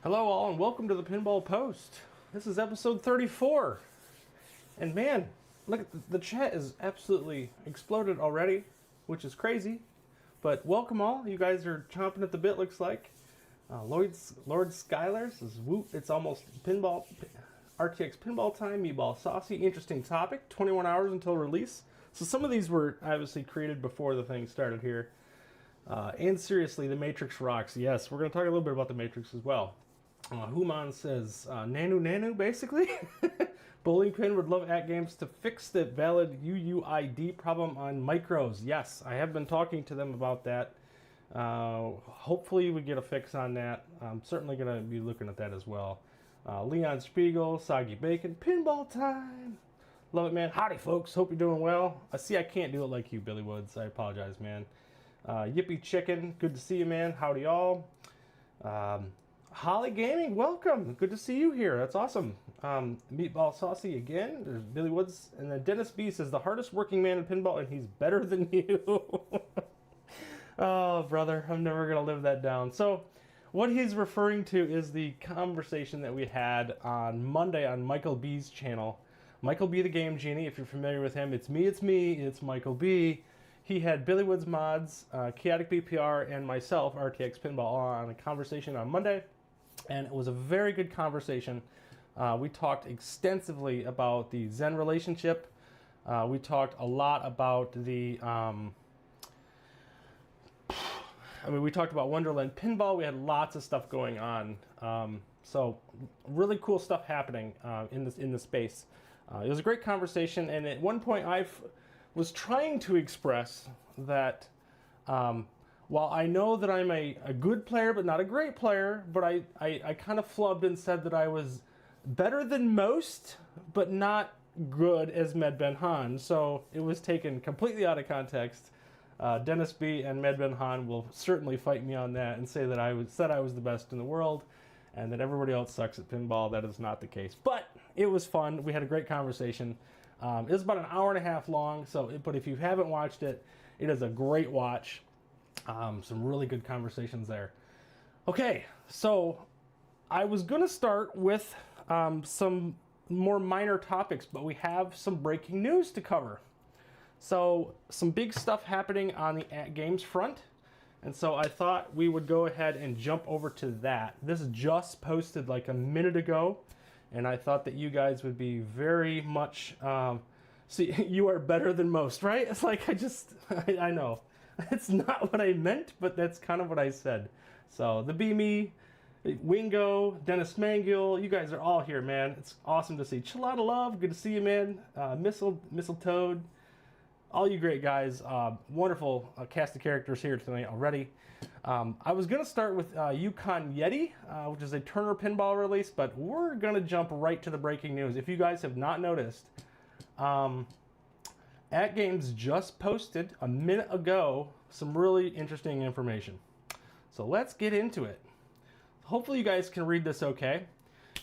Hello all and welcome to the Pinball Post. This is episode 34. And man, look, the chat is absolutely exploded already, which is crazy. But welcome all. You guys are chomping at the bit, looks like. Lord Skylar says, whoop, it's almost pinball, RTX pinball time, meatball saucy, interesting topic, 21 hours until release. So some of these were obviously created before the thing started here. And seriously, the Matrix rocks. Yes, we're going to talk a little bit about the Matrix as well. Human says, nanu, basically. Bowling Pin would love AtGames to fix the valid UUID problem on micros. Yes, I have been talking to them about that. Hopefully we get a fix on that. I'm certainly going to be looking at that as well. Leon Spiegel, Soggy Bacon, pinball time. Love it, man. Howdy, folks. Hope you're doing well. I see I can't do it like you, Billy Woods. I apologize, man. Yippee Chicken, good to see you, man. Howdy, all. Holly Gaming, welcome. Good to see you here. That's awesome. Meatball Saucy again. There's Billy Woods. And then Dennis B says, the hardest working man in pinball, and he's better than you. Oh, brother, I'm never going to live that down. So what he's referring to is the conversation that we had on Monday on Michael B's channel. Michael B, the Game Genie, if you're familiar with him, it's Michael B. He had Billy Woods Mods, Chaotic BPR, and myself, RTX Pinball, on a conversation on Monday. And it was a very good conversation. We talked extensively about the Zen relationship. We talked a lot about the... we talked about Wonderland Pinball. We had lots of stuff going on. So really cool stuff happening in the space. It was a great conversation, and at one point I was trying to express that while I know that I'm a good player but not a great player, but I kind of flubbed and said that I was better than most but not good as Med Ben Han. So it was taken completely out of context. Dennis B and Med Ben Han will certainly fight me on that and say that I said I was the best in the world and that everybody else sucks at pinball. That is not the case. But it was fun. We had a great conversation. It was about an hour and a half long, but if you haven't watched it, it is a great watch. Some really good conversations there. Okay, so I was going to start with some more minor topics, but we have some breaking news to cover. So some big stuff happening on the AtGames front, and so I thought we would go ahead and jump over to that. This just posted like a minute ago, and I thought that you guys would be very much, see, you are better than most, right? It's like, I know. It's not what I meant, but that's kind of what I said. So, the Beamy, Wingo, Dennis Mangiel, you guys are all here, man. It's awesome to see. Chilada Love, good to see you, man. Mistletoad, all you great guys. Wonderful cast of characters here tonight already. I was going to start with Yukon Yeti, which is a Turner Pinball release, but we're going to jump right to the breaking news. If you guys have not noticed, AtGames just posted a minute ago some really interesting information. So let's get into it. Hopefully you guys can read this okay.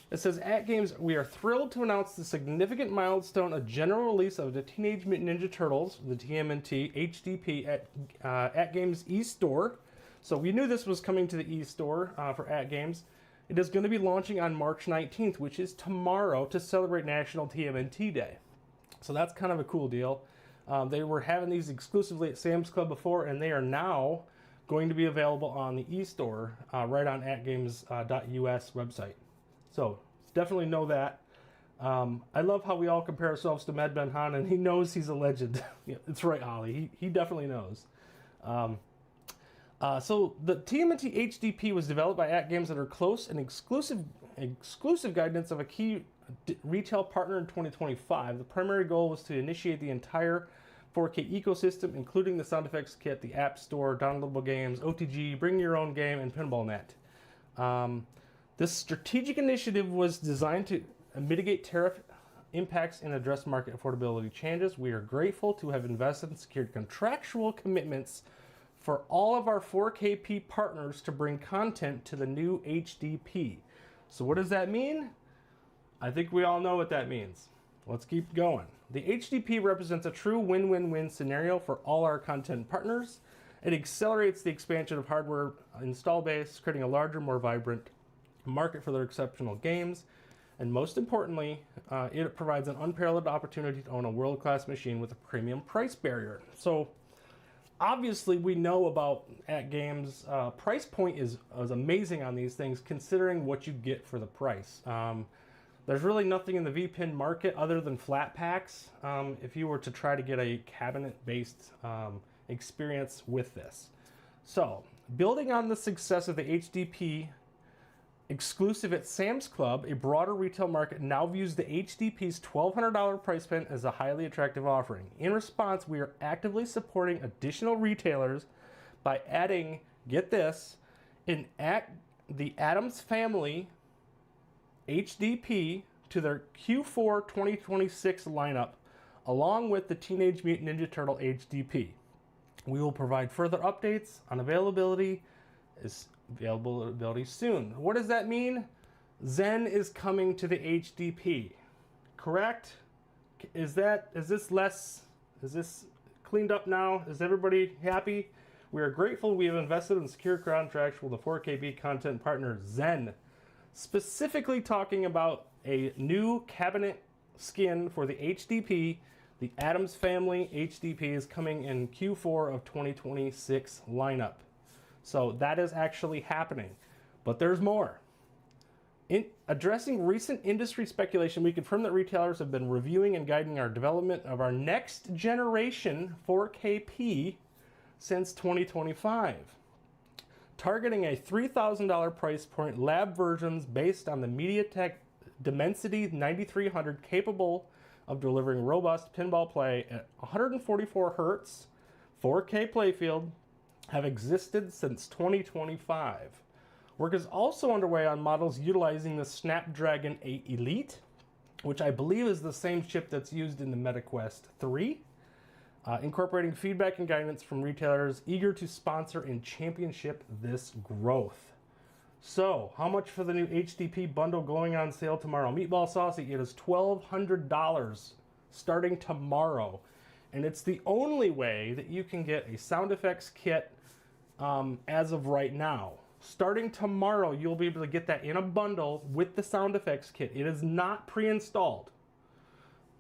It says, AtGames, we are thrilled to announce the significant milestone of general release of the Teenage Mutant Ninja Turtles, the TMNT HDP at AtGames eStore. So we knew this was coming to the eStore for AtGames. It is going to be launching on March 19th, which is tomorrow, to celebrate National TMNT Day. So that's kind of a cool deal. They were having these exclusively at Sam's Club before, and they are now going to be available on the eStore right on atgames.us website. So definitely know that. I love how we all compare ourselves to Med Ben Han, and he knows he's a legend. Yeah, it's right, Holly. He definitely knows. So the TMNT HDP was developed by AtGames under close and exclusive guidance of a key retail partner in 2025. The primary goal was to initiate the entire 4K ecosystem, including the sound effects kit, the app store, downloadable games, OTG, bring your own game, and PinballNet. This strategic initiative was designed to mitigate tariff impacts and address market affordability changes. We are grateful to have invested and secured contractual commitments for all of our 4KP partners to bring content to the new HDP. So what does that mean? I think we all know what that means. Let's keep going. The HDP represents a true win-win-win scenario for all our content partners. It accelerates the expansion of hardware install base, creating a larger, more vibrant market for their exceptional games, and most importantly, it provides an unparalleled opportunity to own a world-class machine with a premium price barrier. So obviously we know about AtGames. Price point is amazing on these things considering what you get for the price. There's really nothing in the VPN market other than flat packs if you were to try to get a cabinet-based experience with this. So, building on the success of the HDP exclusive at Sam's Club, a broader retail market now views the HDP's $1,200 price point as a highly attractive offering. In response, we are actively supporting additional retailers by adding, get this, the Addams Family HDP to their Q4 2026 lineup, along with the Teenage Mutant Ninja Turtle HDP. We will provide further updates on availability soon. What does that mean? Zen is coming to the HDP, correct? Is this cleaned up now? Is everybody happy? We are grateful we have invested in secure contracts with the 4KB content partner Zen, specifically talking about a new cabinet skin for the HDP. The Addams Family HDP is coming in Q4 of 2026 lineup. So that is actually happening. But there's more. In addressing recent industry speculation, we confirm that retailers have been reviewing and guiding our development of our next generation 4KP since 2025. Targeting a $3,000 price point, lab versions based on the MediaTek Dimensity 9300 capable of delivering robust pinball play at 144 Hz, 4K playfield, have existed since 2025. Work is also underway on models utilizing the Snapdragon 8 Elite, which I believe is the same chip that's used in the MetaQuest 3, incorporating feedback and guidance from retailers eager to sponsor and championship this growth. So, how much for the new HDP bundle going on sale tomorrow? Meatball Saucy, it is $1,200 starting tomorrow. And it's the only way that you can get a sound effects kit as of right now. Starting tomorrow, you'll be able to get that in a bundle with the sound effects kit. It is not pre-installed.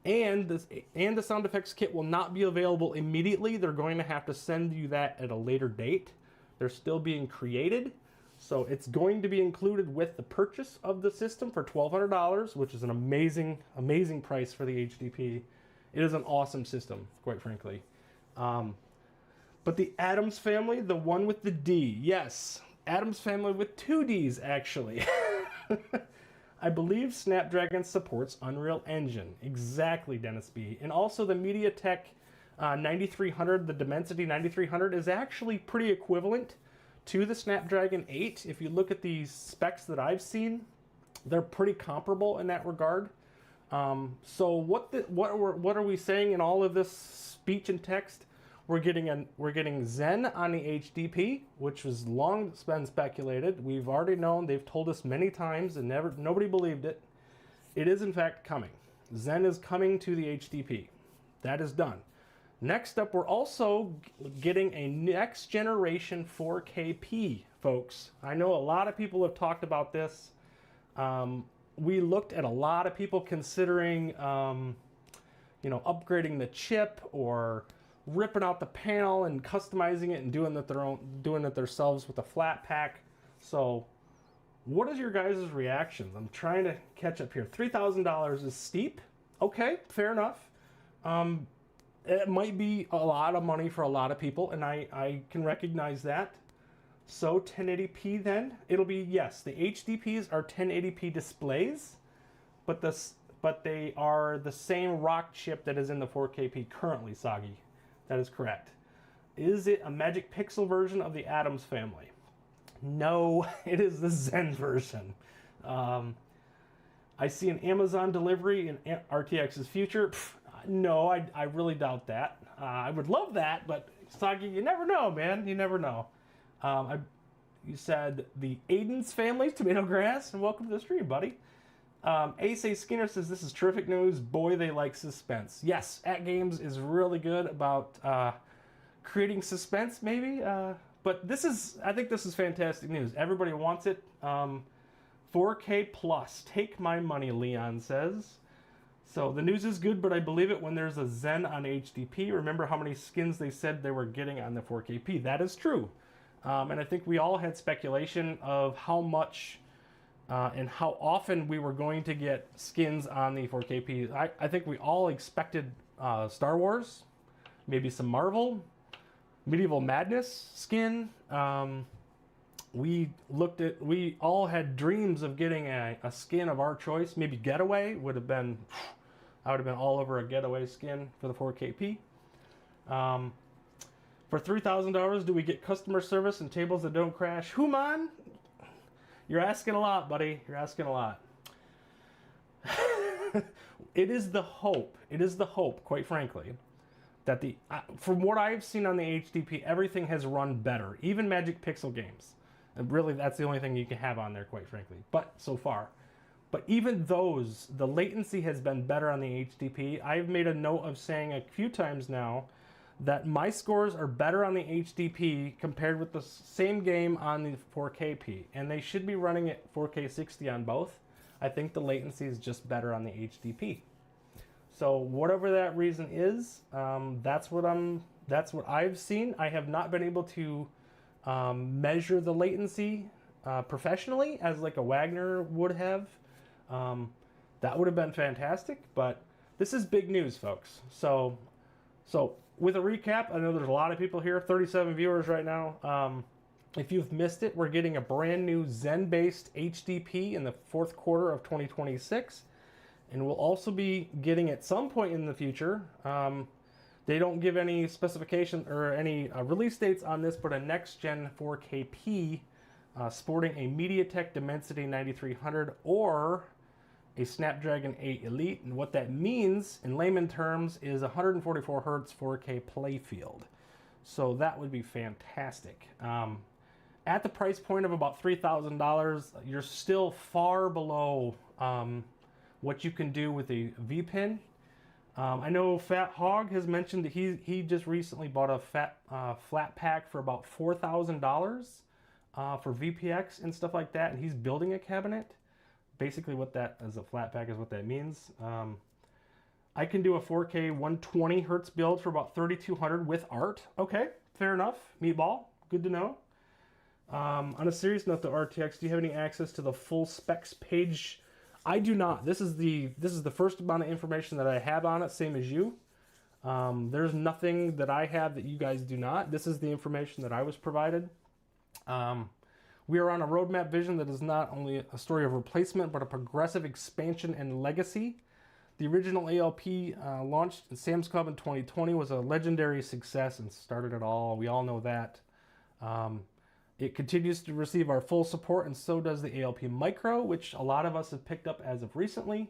And the sound effects kit will not be available immediately. They're going to have to send you that at a later date. They're still being created. So it's going to be included with the purchase of the system for $1,200, which is an amazing, amazing price for the HDP. It is an awesome system, quite frankly. But the Addams Family, the one with the D, yes, Addams Family with 2 Ds, actually. I believe Snapdragon supports Unreal Engine. Exactly, Dennis B. And also the MediaTek 9300, the Dimensity 9300, is actually pretty equivalent to the Snapdragon 8. If you look at the specs that I've seen, they're pretty comparable in that regard. So what are we saying in all of this speech and text? We're getting Zen on the HDP, which was long been speculated. We've already known. They've told us many times, and nobody believed it. It is in fact coming. Zen is coming to the HDP. That is done. Next up, we're also getting a next generation 4KP, folks. I know a lot of people have talked about this. We looked at a lot of people considering, upgrading the chip or ripping out the panel and customizing it and doing it themselves with a flat pack. So, what is your guys' reactions? I'm trying to catch up here. $3,000 is steep. Okay, fair enough. It might be a lot of money for a lot of people, and I can recognize that. So 1080p then, it'll be, yes, the HDPs are 1080p displays, but they are the same rock chip that is in the 4KP currently, Soggy. That is correct. Is it a Magic Pixel version of the Addams Family? No, it is the Zen version. I see an Amazon delivery in RTX's future. No, I really doubt that. I would love that, but Soggy, you never know, man. You never know. You said the Aiden's Family, Tomato Grass, and welcome to the stream, buddy. Ace Skinner says, this is terrific news. Boy, they like suspense. Yes, AtGames is really good about creating suspense, maybe. But I think this is fantastic news. Everybody wants it. 4K plus. Take my money, Leon says. So the news is good, but I believe it when there's a Zen on HDP. Remember how many skins they said they were getting on the 4KP. That is true. And I think we all had speculation of how much and how often we were going to get skins on the 4KP. I think we all expected Star Wars, maybe some Marvel, Medieval Madness skin. We all had dreams of getting a skin of our choice. Maybe Getaway would have been, I would have been all over a Getaway skin for the 4KP. For $3,000, do we get customer service and tables that don't crash? Human? You're asking a lot, buddy. You're asking a lot. It is the hope. It is the hope, quite frankly, that from what I've seen on the HDP, everything has run better. Even Magic Pixel games. And really, that's the only thing you can have on there, quite frankly. But so far. But even those, the latency has been better on the HDP. I've made a note of saying a few times now that my scores are better on the HDP compared with the same game on the 4KP. And they should be running at 4K 60 on both. I think the latency is just better on the HDP. So whatever that reason is, that's what I've seen. I have not been able to measure the latency professionally as like a Wagner would have. That would have been fantastic, but this is big news, folks. So with a recap, I know there's a lot of people here, 37 viewers right now. If you've missed it, we're getting a brand new Zen-based HDP in the fourth quarter of 2026. And we'll also be getting at some point in the future, they don't give any specification or any release dates on this, but a next-gen 4KP sporting a MediaTek Dimensity 9300 or a Snapdragon 8 Elite. And what that means in layman terms is 144 Hertz 4K playfield. So that would be fantastic. At the price point of about $3,000, you're still far below what you can do with a VPN. I know Fat Hog has mentioned that he just recently bought a flat pack for about $4,000 for VPX and stuff like that, and he's building a cabinet. Basically what that is, a flat pack is what that means. I can do a 4K 120 Hertz build for about $3,200 with art. Okay, fair enough. Meatball, good to know. On a serious note, though, RTX, do you have any access to the full specs page? I do not. This is the first amount of information that I have on it, same as you. There's nothing that I have that you guys do not. This is the information that I was provided. We are on a roadmap vision that is not only a story of replacement, but a progressive expansion and legacy. The original ALP launched in Sam's Club in 2020 was a legendary success and started it all. We all know that. It continues to receive our full support, and so does the ALP Micro, which a lot of us have picked up as of recently.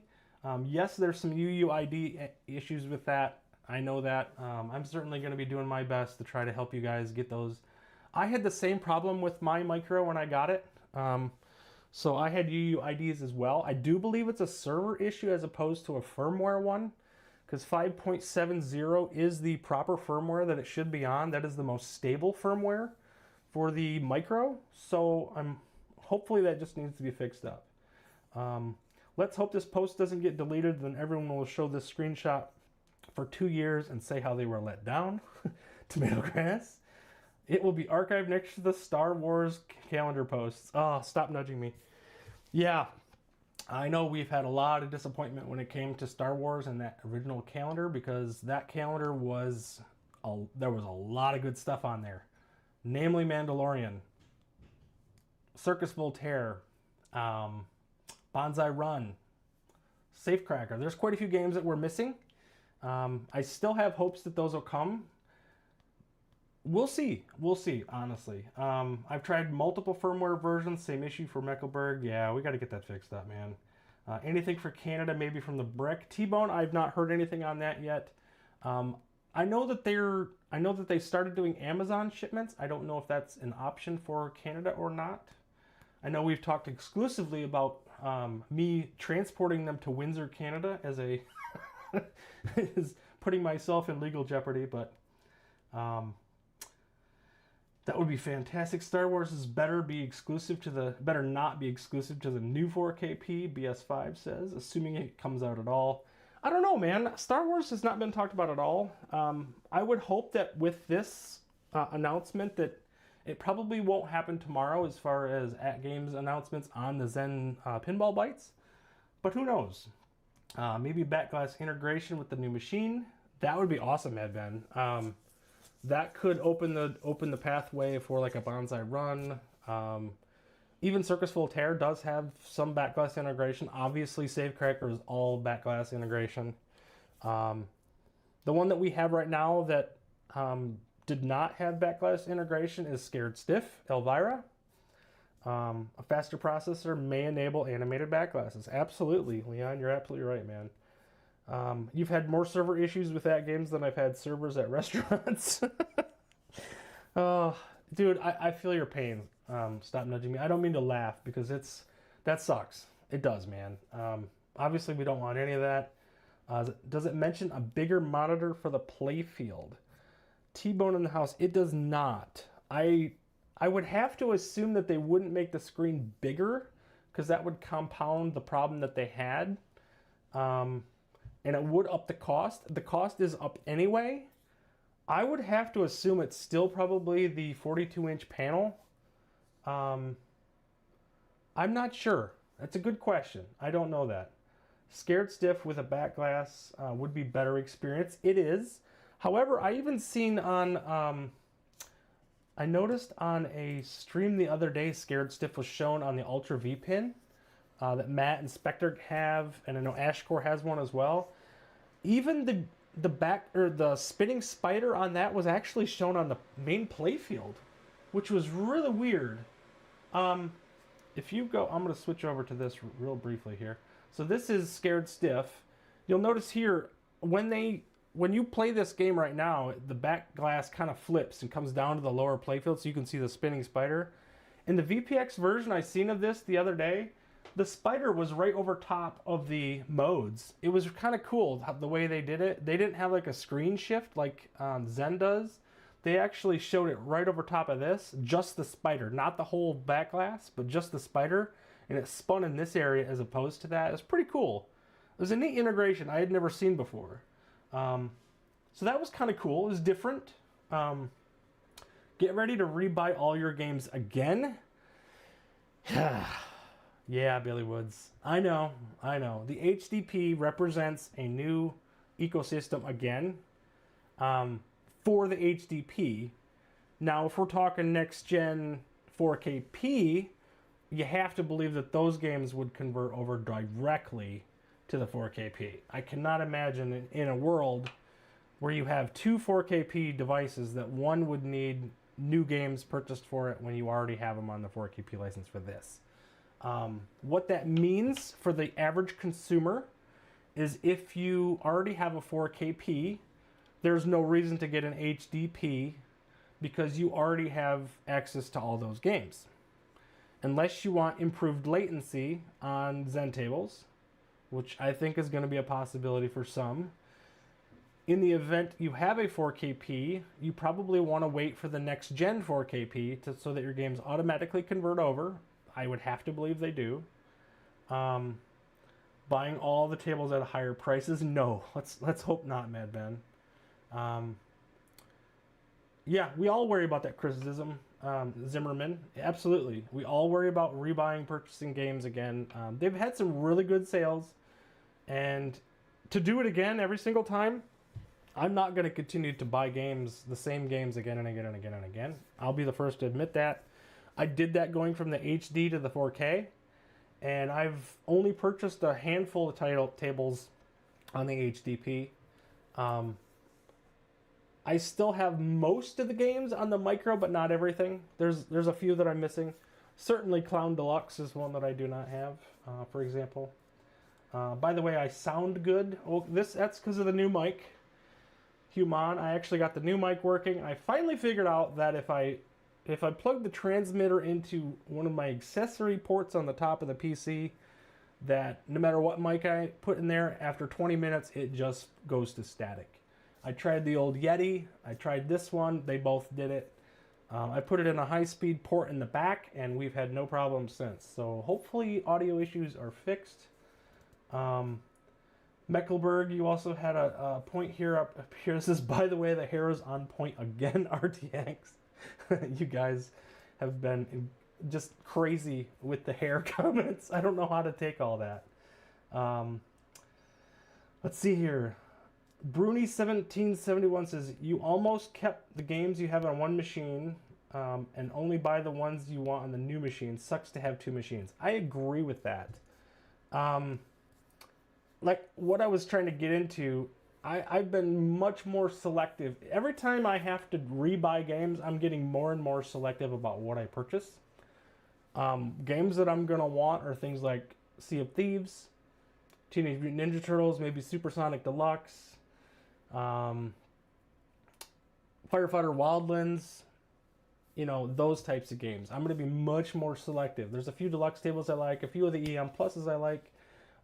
Yes, there's some UUID issues with that. I know that. I'm certainly going to be doing my best to try to help you guys get those. I had the same problem with my Micro when I got it. So I had UUIDs as well. I do believe it's a server issue as opposed to a firmware one, because 5.70 is the proper firmware that it should be on. That is the most stable firmware for the Micro, so hopefully that just needs to be fixed up. Let's hope this post doesn't get deleted, then everyone will show this screenshot for 2 years and say how they were let down. Tomato grass. It will be archived next to the Star Wars calendar posts. Oh, stop nudging me. Yeah, I know we've had a lot of disappointment when it came to Star Wars and that original calendar, because that calendar there was a lot of good stuff on there. Namely Mandalorian, Circus Voltaire, Bonsai Run, Safecracker. There's quite a few games that we're missing. I still have hopes that those will come. We'll see, honestly. I've tried multiple firmware versions, same issue for Mecklenburg. Yeah, we got to get that fixed up, man. Anything for Canada, maybe from the Brick. T-Bone, I've not heard anything on that yet. I know that they started doing Amazon shipments. I don't know if that's an option for Canada or not. I know we've talked exclusively about me transporting them to Windsor, Canada as a is putting myself in legal jeopardy, but That would be fantastic. Star Wars is better not be exclusive to the new 4KP, BS5 says, assuming it comes out at all. I don't know, man. Star Wars has not been talked about at all. I would hope that with this announcement that it probably won't happen tomorrow as far as AtGames announcements on the Zen pinball bites. But who knows? Maybe backglass integration with the new machine. That would be awesome, Ed Ben. That could open the pathway for like a bonsai run. Even Circus Voltaire does have some backglass integration. Obviously, Savecracker is all backglass integration. The one that we have right now that did not have backglass integration is Scared Stiff, Elvira. A faster processor may enable animated backglasses. Absolutely, Leon, you're absolutely right, man. You've had more server issues with AtGames than I've had servers at restaurants. Oh, dude, I feel your pain. Stop nudging me. I don't mean to laugh because that sucks. It does, man. Obviously, we don't want any of that. Does it mention a bigger monitor for the playfield? T-Bone in the house. It does not. I would have to assume that they wouldn't make the screen bigger because that would compound the problem that they had. And it would up the cost. The cost is up anyway. I would have to assume it's still probably the 42-inch panel. I'm not sure. That's a good question. I don't know that. Scared Stiff with a back glass would be better experience. It is. However, I even seen on... I noticed on a stream the other day, Scared Stiff was shown on the Ultra V pin that Matt and Spectre have, and I know Ashcore has one as well. Even the back or the spinning spider on that was actually shown on the main playfield, which was really weird. If you go, I'm going to switch over to this real briefly here. So this is Scared Stiff. You'll notice here when you play this game right now, the back glass kind of flips and comes down to the lower playfield so you can see the spinning spider. In the VPX version I seen of this the other day, the spider was right over top of the modes. It was kind of cool the way they did it. They didn't have like a screen shift like Zen does. They actually showed it right over top of this, just the spider, not the whole back glass, but just the spider, and it spun in this area as opposed to that. It's pretty cool. It was a neat integration I had never seen before. So that was kind of cool. It was different. Get ready to rebuy all your games again. Yeah, Billy Woods. I know. The HDP represents a new ecosystem again for the HDP. Now, if we're talking next-gen 4KP, you have to believe that those games would convert over directly to the 4KP. I cannot imagine in a world where you have two 4KP devices that one would need new games purchased for it when you already have them on the 4KP license for this. What that means for the average consumer is if you already have a 4KP, there's no reason to get an HDP because you already have access to all those games. Unless you want improved latency on Zen tables, which I think is going to be a possibility for some. In the event you have a 4KP, you probably want to wait for the next gen 4KP so that your games automatically convert over. I would have to believe they do. Buying all the tables at higher prices? No. Let's hope not, Mad Ben. Yeah, we all worry about that criticism, Zimmerman. Absolutely. We all worry about rebuying, purchasing games again. They've had some really good sales, and to do it again every single time, I'm not going to continue to buy games, the same games again and again and again and again. I'll be the first to admit that. I did that going from the HD to the 4K, and I've only purchased a handful of tables on the HDP. I still have most of the games on the micro, but not everything. There's a few that I'm missing. Certainly Clown Deluxe is one that I do not have, for example. By the way, I sound good. Oh, that's because of the new mic. Human, I actually got the new mic working. I finally figured out that if I plug the transmitter into one of my accessory ports on the top of the PC, that no matter what mic I put in there, after 20 minutes, it just goes to static. I tried the old Yeti. I tried this one. They both did it. I put it in a high-speed port in the back, and we've had no problems since. So hopefully audio issues are fixed. Mecklenburg, you also had a point here up here. This is, by the way, the hair is on point again, RTX. You guys have been just crazy with the hair comments. I don't know how to take all that. Let's see here. Bruni1771 says, you almost kept the games you have on one machine and only buy the ones you want on the new machine. Sucks to have two machines. I agree with that. Like what I was trying to get into, I've been much more selective. Every time I have to rebuy games, I'm getting more and more selective about what I purchase. Games that I'm going to want are things like Sea of Thieves, Teenage Mutant Ninja Turtles, maybe Supersonic Deluxe, Firefighter Wildlands, you know, those types of games. I'm going to be much more selective. There's a few deluxe tables I like, a few of the EM Pluses I like.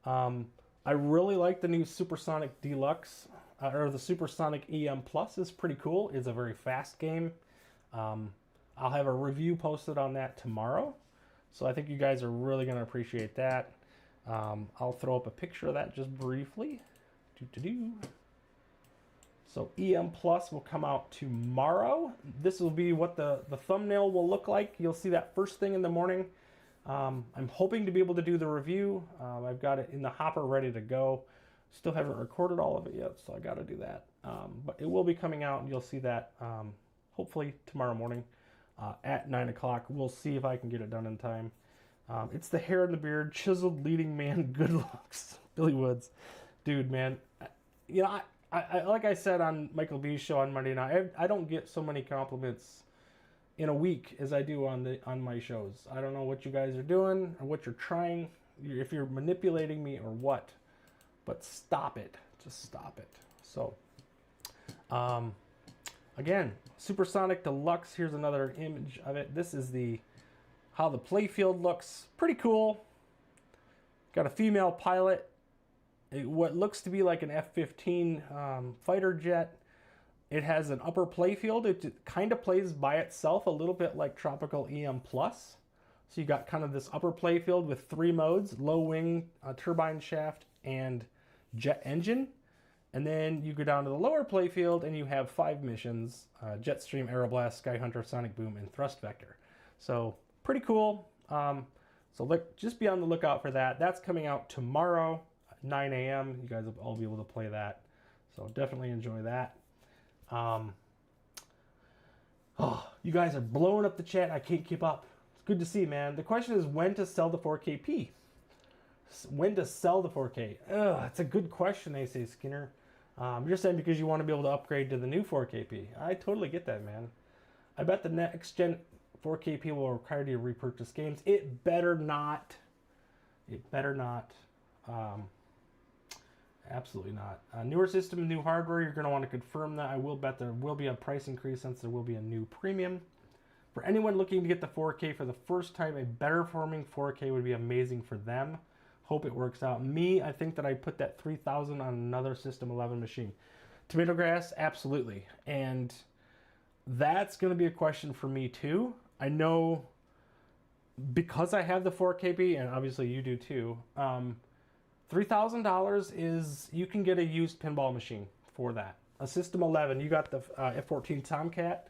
I really like the new Supersonic Deluxe, or the Supersonic EM Plus is pretty cool. It's a very fast game. I'll have a review posted on that tomorrow. So I think you guys are really going to appreciate that. I'll throw up a picture of that just briefly. So EM Plus will come out tomorrow. This will be what the thumbnail will look like. You'll see that first thing in the morning. I'm hoping to be able to do the review. I've got it in the hopper ready to go. Still haven't recorded all of it yet, so I got to do that. But it will be coming out, and you'll see that hopefully tomorrow morning at 9 o'clock. We'll see if I can get it done in time. It's the hair and the beard, chiseled leading man, good looks. Billy Woods. Dude, man. You know, I like I said on Michael B's show on Monday night, I don't get so many compliments in a week as I do on my shows. I don't know what you guys are doing or what you're trying, if you're manipulating me or what, but stop it. Just stop it. So, again, Supersonic Deluxe. Here's another image of it. This is how the playfield looks. Pretty cool. Got a female pilot. What looks to be like an F-15 fighter jet. It has an upper playfield. It kind of plays by itself a little bit like Tropical EM Plus. So you got kind of this upper playfield with 3 modes: low wing, turbine shaft, and jet engine. And then you go down to the lower playfield and you have 5 missions: Jetstream, Aeroblast, Skyhunter, Sonic Boom, and Thrust Vector. So pretty cool. So just be on the lookout for that. That's coming out tomorrow at 9 a.m. You guys will all be able to play that. So definitely enjoy that. You guys are blowing up the chat. I can't keep up. It's good to see, man. The question is when to sell the 4KP. When to sell the 4K? It's a good question, they say, Skinner. You're saying because you want to be able to upgrade to the new 4KP. I totally get that, man. I bet the next gen 4KP will require you to repurchase games. It better not. It better not. Absolutely not. Newer system, new hardware, you're going to want to confirm that. I will bet there will be a price increase since there will be a new premium. For anyone looking to get the 4K for the first time, a better performing 4K would be amazing for them. Hope it works out. Me, I think that I put that 3000 on another System 11 machine. Tomato Grass, absolutely. And that's going to be a question for me too. I know because I have the 4KB, and obviously you do too, $3,000 is, you can get a used pinball machine for that. A System 11, you got the F14 Tomcat.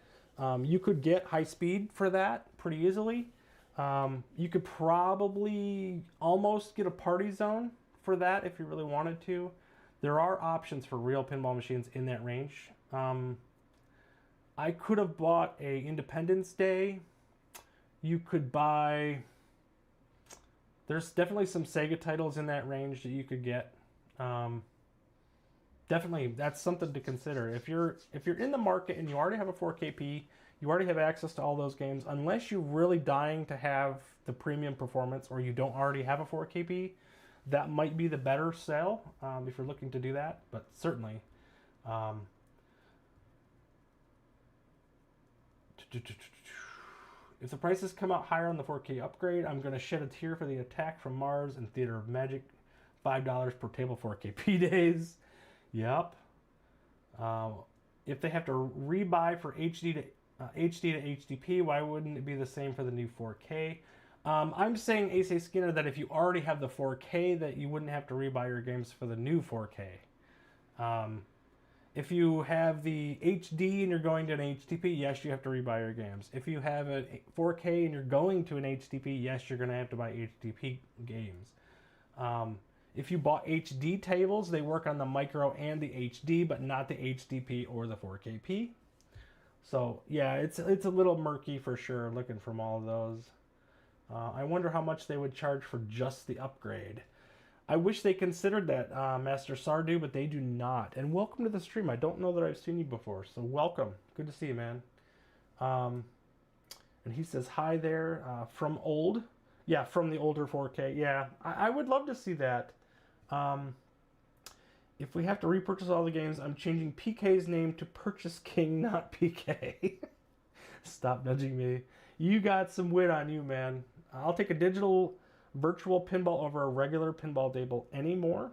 You could get high speed for that pretty easily. You could probably almost get a Party Zone for that if you really wanted to. There are options for real pinball machines in that range. I could have bought a Independence Day. You could buy... There's definitely some Sega titles in that range that you could get. Definitely, that's something to consider. If you're in the market and you already have a 4KP, you already have access to all those games, unless you're really dying to have the premium performance or you don't already have a 4KP, that might be the better sell if you're looking to do that. But certainly, if the prices come out higher on the 4K upgrade, I'm going to shed a tear for the Attack from Mars and Theater of Magic. $5 per table 4KP days. Yep. If they have to rebuy for HD to HD to HDP. Why wouldn't it be the same for the new 4K? I'm saying, Ace Skinner, that if you already have the 4K, that you wouldn't have to rebuy your games for the new 4K. If you have the HD and you're going to an HDP, yes, you have to rebuy your games. If you have a 4K and you're going to an HDP, yes, you're going to have to buy HDP games. If you bought HD tables, they work on the micro and the HD, but not the HDP or the 4KP. So yeah, it's a little murky for sure, looking from all of those. I wonder how much they would charge for just the upgrade. I wish they considered that, Master Sardu, but they do not. And welcome to the stream. I don't know that I've seen you before, so welcome. Good to see you, man. And he says, hi there, from old. Yeah, from the older 4K. Yeah, I would love to see that. If we have to repurchase all the games, I'm changing PK's name to Purchase King, not PK. Stop nudging me. You got some wit on you, man. I'll take a digital virtual pinball over a regular pinball table anymore.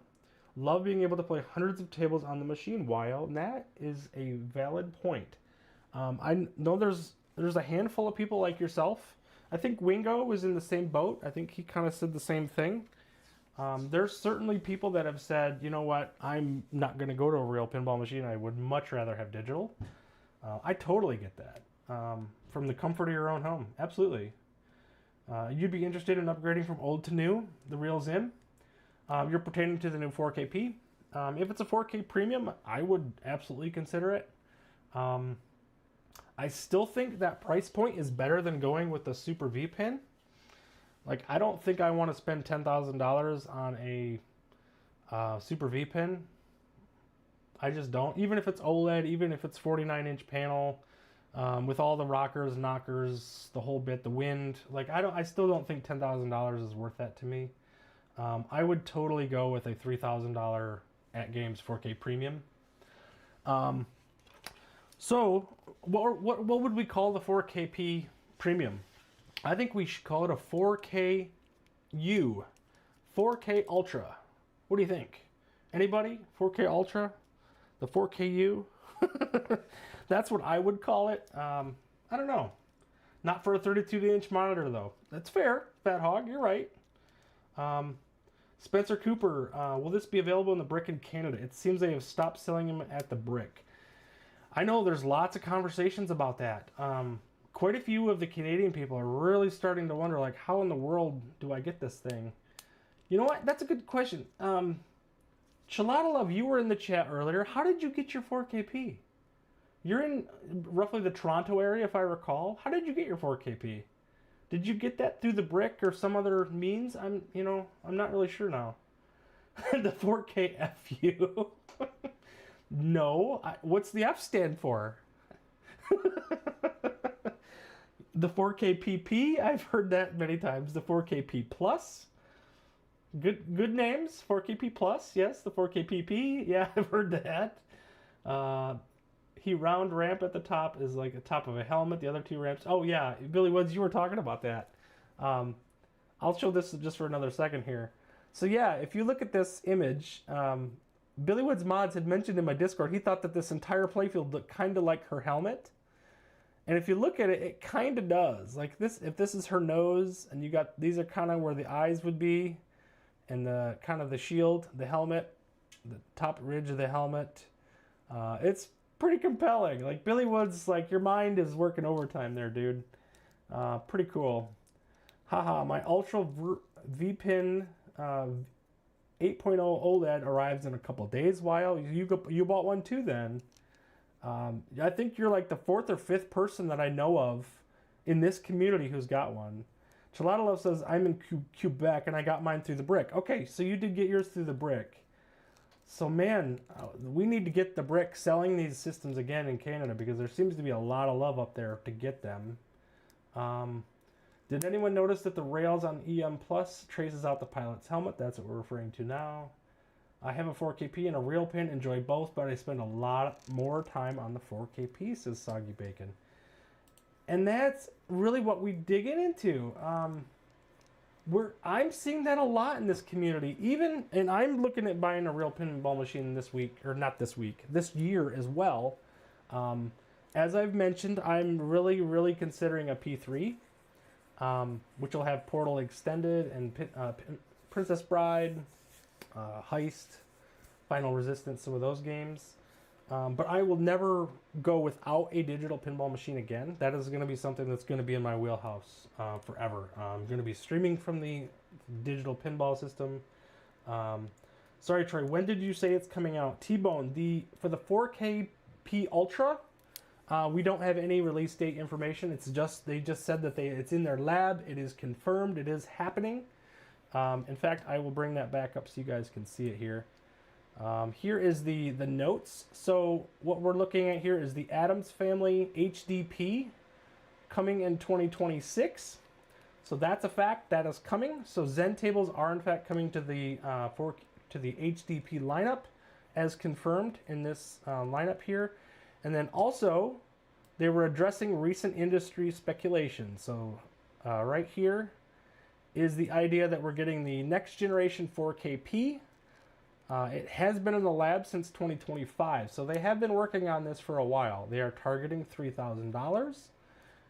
Love being able to play hundreds of tables on the machine, Wild. And that is a valid point. I know there's a handful of people like yourself. I think Wingo was in the same boat. I think he kind of said the same thing. There's certainly people that have said, you know what, I'm not going to go to a real pinball machine. I would much rather have digital. I totally get that. From the comfort of your own home. Absolutely. You'd be interested in upgrading from old to new, the reel's in. You're pertaining to the new 4KP. If it's a 4K premium, I would absolutely consider it. I still think that price point is better than going with the Super V pin. Like, I don't think I want to spend $10,000 on a Super V pin. I just don't. Even if it's OLED, even if it's 49-inch panel, with all the rockers, knockers, the whole bit, the wind. Like, I still don't think $10,000 is worth that to me. I would totally go with a $3,000 AtGames 4K premium. So what would we call the 4KP premium? I think we should call it a 4KU, 4K Ultra. What do you think? Anybody? 4K Ultra? The 4KU? That's what I would call it. I don't know. Not for a 32-inch monitor, though. That's fair, Fat Hog. You're right. Spencer Cooper, will this be available in the Brick in Canada? It seems they have stopped selling them at the Brick. I know there's lots of conversations about that. Quite a few of the Canadian people are really starting to wonder, like, how in the world do I get this thing? You know what? That's a good question. Chalada Love, you were in the chat earlier. How did you get your 4KP? You're in roughly the Toronto area, if I recall. How did you get your 4KP? Did you get that through the Brick or some other means? I'm not really sure now. The 4KFU. No. What's the F stand for? The 4KPP, I've heard that many times. The 4KP Plus. Good names. 4KP Plus, yes. The 4KPP, yeah, I've heard that. Round ramp at the top is like the top of a helmet. The other two ramps. Oh yeah, Billy Woods, you were talking about that. I'll show this just for another second here. So yeah, if you look at this image, Billy Woods Mods had mentioned in my Discord, he thought that this entire playfield looked kind of like her helmet. And if you look at it, it kind of does. Like this, if this is her nose, and you got, these are kind of where the eyes would be, and the kind of the shield, the helmet, the top ridge of the helmet. It's pretty compelling. Like, Billy Woods, like, your mind is working overtime there, dude. Pretty cool. Haha, my Ultra V-Pin 8.0 OLED arrives in a couple days. While you bought one too then. I think you're like the 4th or 5th person that I know of in this community who's got one. Chalada Love says, I'm in Quebec and I got mine through the Brick. Okay, so you did get yours through the Brick. So man, we need to get the Brick selling these systems again in Canada, because there seems to be a lot of love up there to get them. Did anyone notice that the rails on EM Plus traces out the pilot's helmet? That's what we're referring to now. I have a 4KP and a real pin, enjoy both, but I spend a lot more time on the 4KP, says Soggy Bacon. And that's really what we dig into. I'm seeing that a lot in this community. And I'm looking at buying a real pinball machine this week, or not this week, this year as well. as I've mentioned, I'm really considering a P3, which will have Portal Extended and Princess Bride, Heist, Final Resistance, some of those games. But I will never go without a digital pinball machine again. That is going to be something that's going to be in my wheelhouse forever. I'm going to be streaming from the digital pinball system. Sorry, Troy, when did you say it's coming out? T-Bone, for the 4K P Ultra, we don't have any release date information. They just said that it's in their lab. It is confirmed. It is happening. In fact, I will bring that back up so you guys can see it here. Here is the notes. So what we're looking at here is the Addams Family HDP coming in 2026. So that's a fact. That is coming. So Zen tables are in fact coming to the HDP lineup as confirmed in this lineup here. And then also they were addressing recent industry speculation. So right here is the idea that we're getting the next generation 4KP. It has been in the lab since 2025, so they have been working on this for a while. They are targeting $3,000,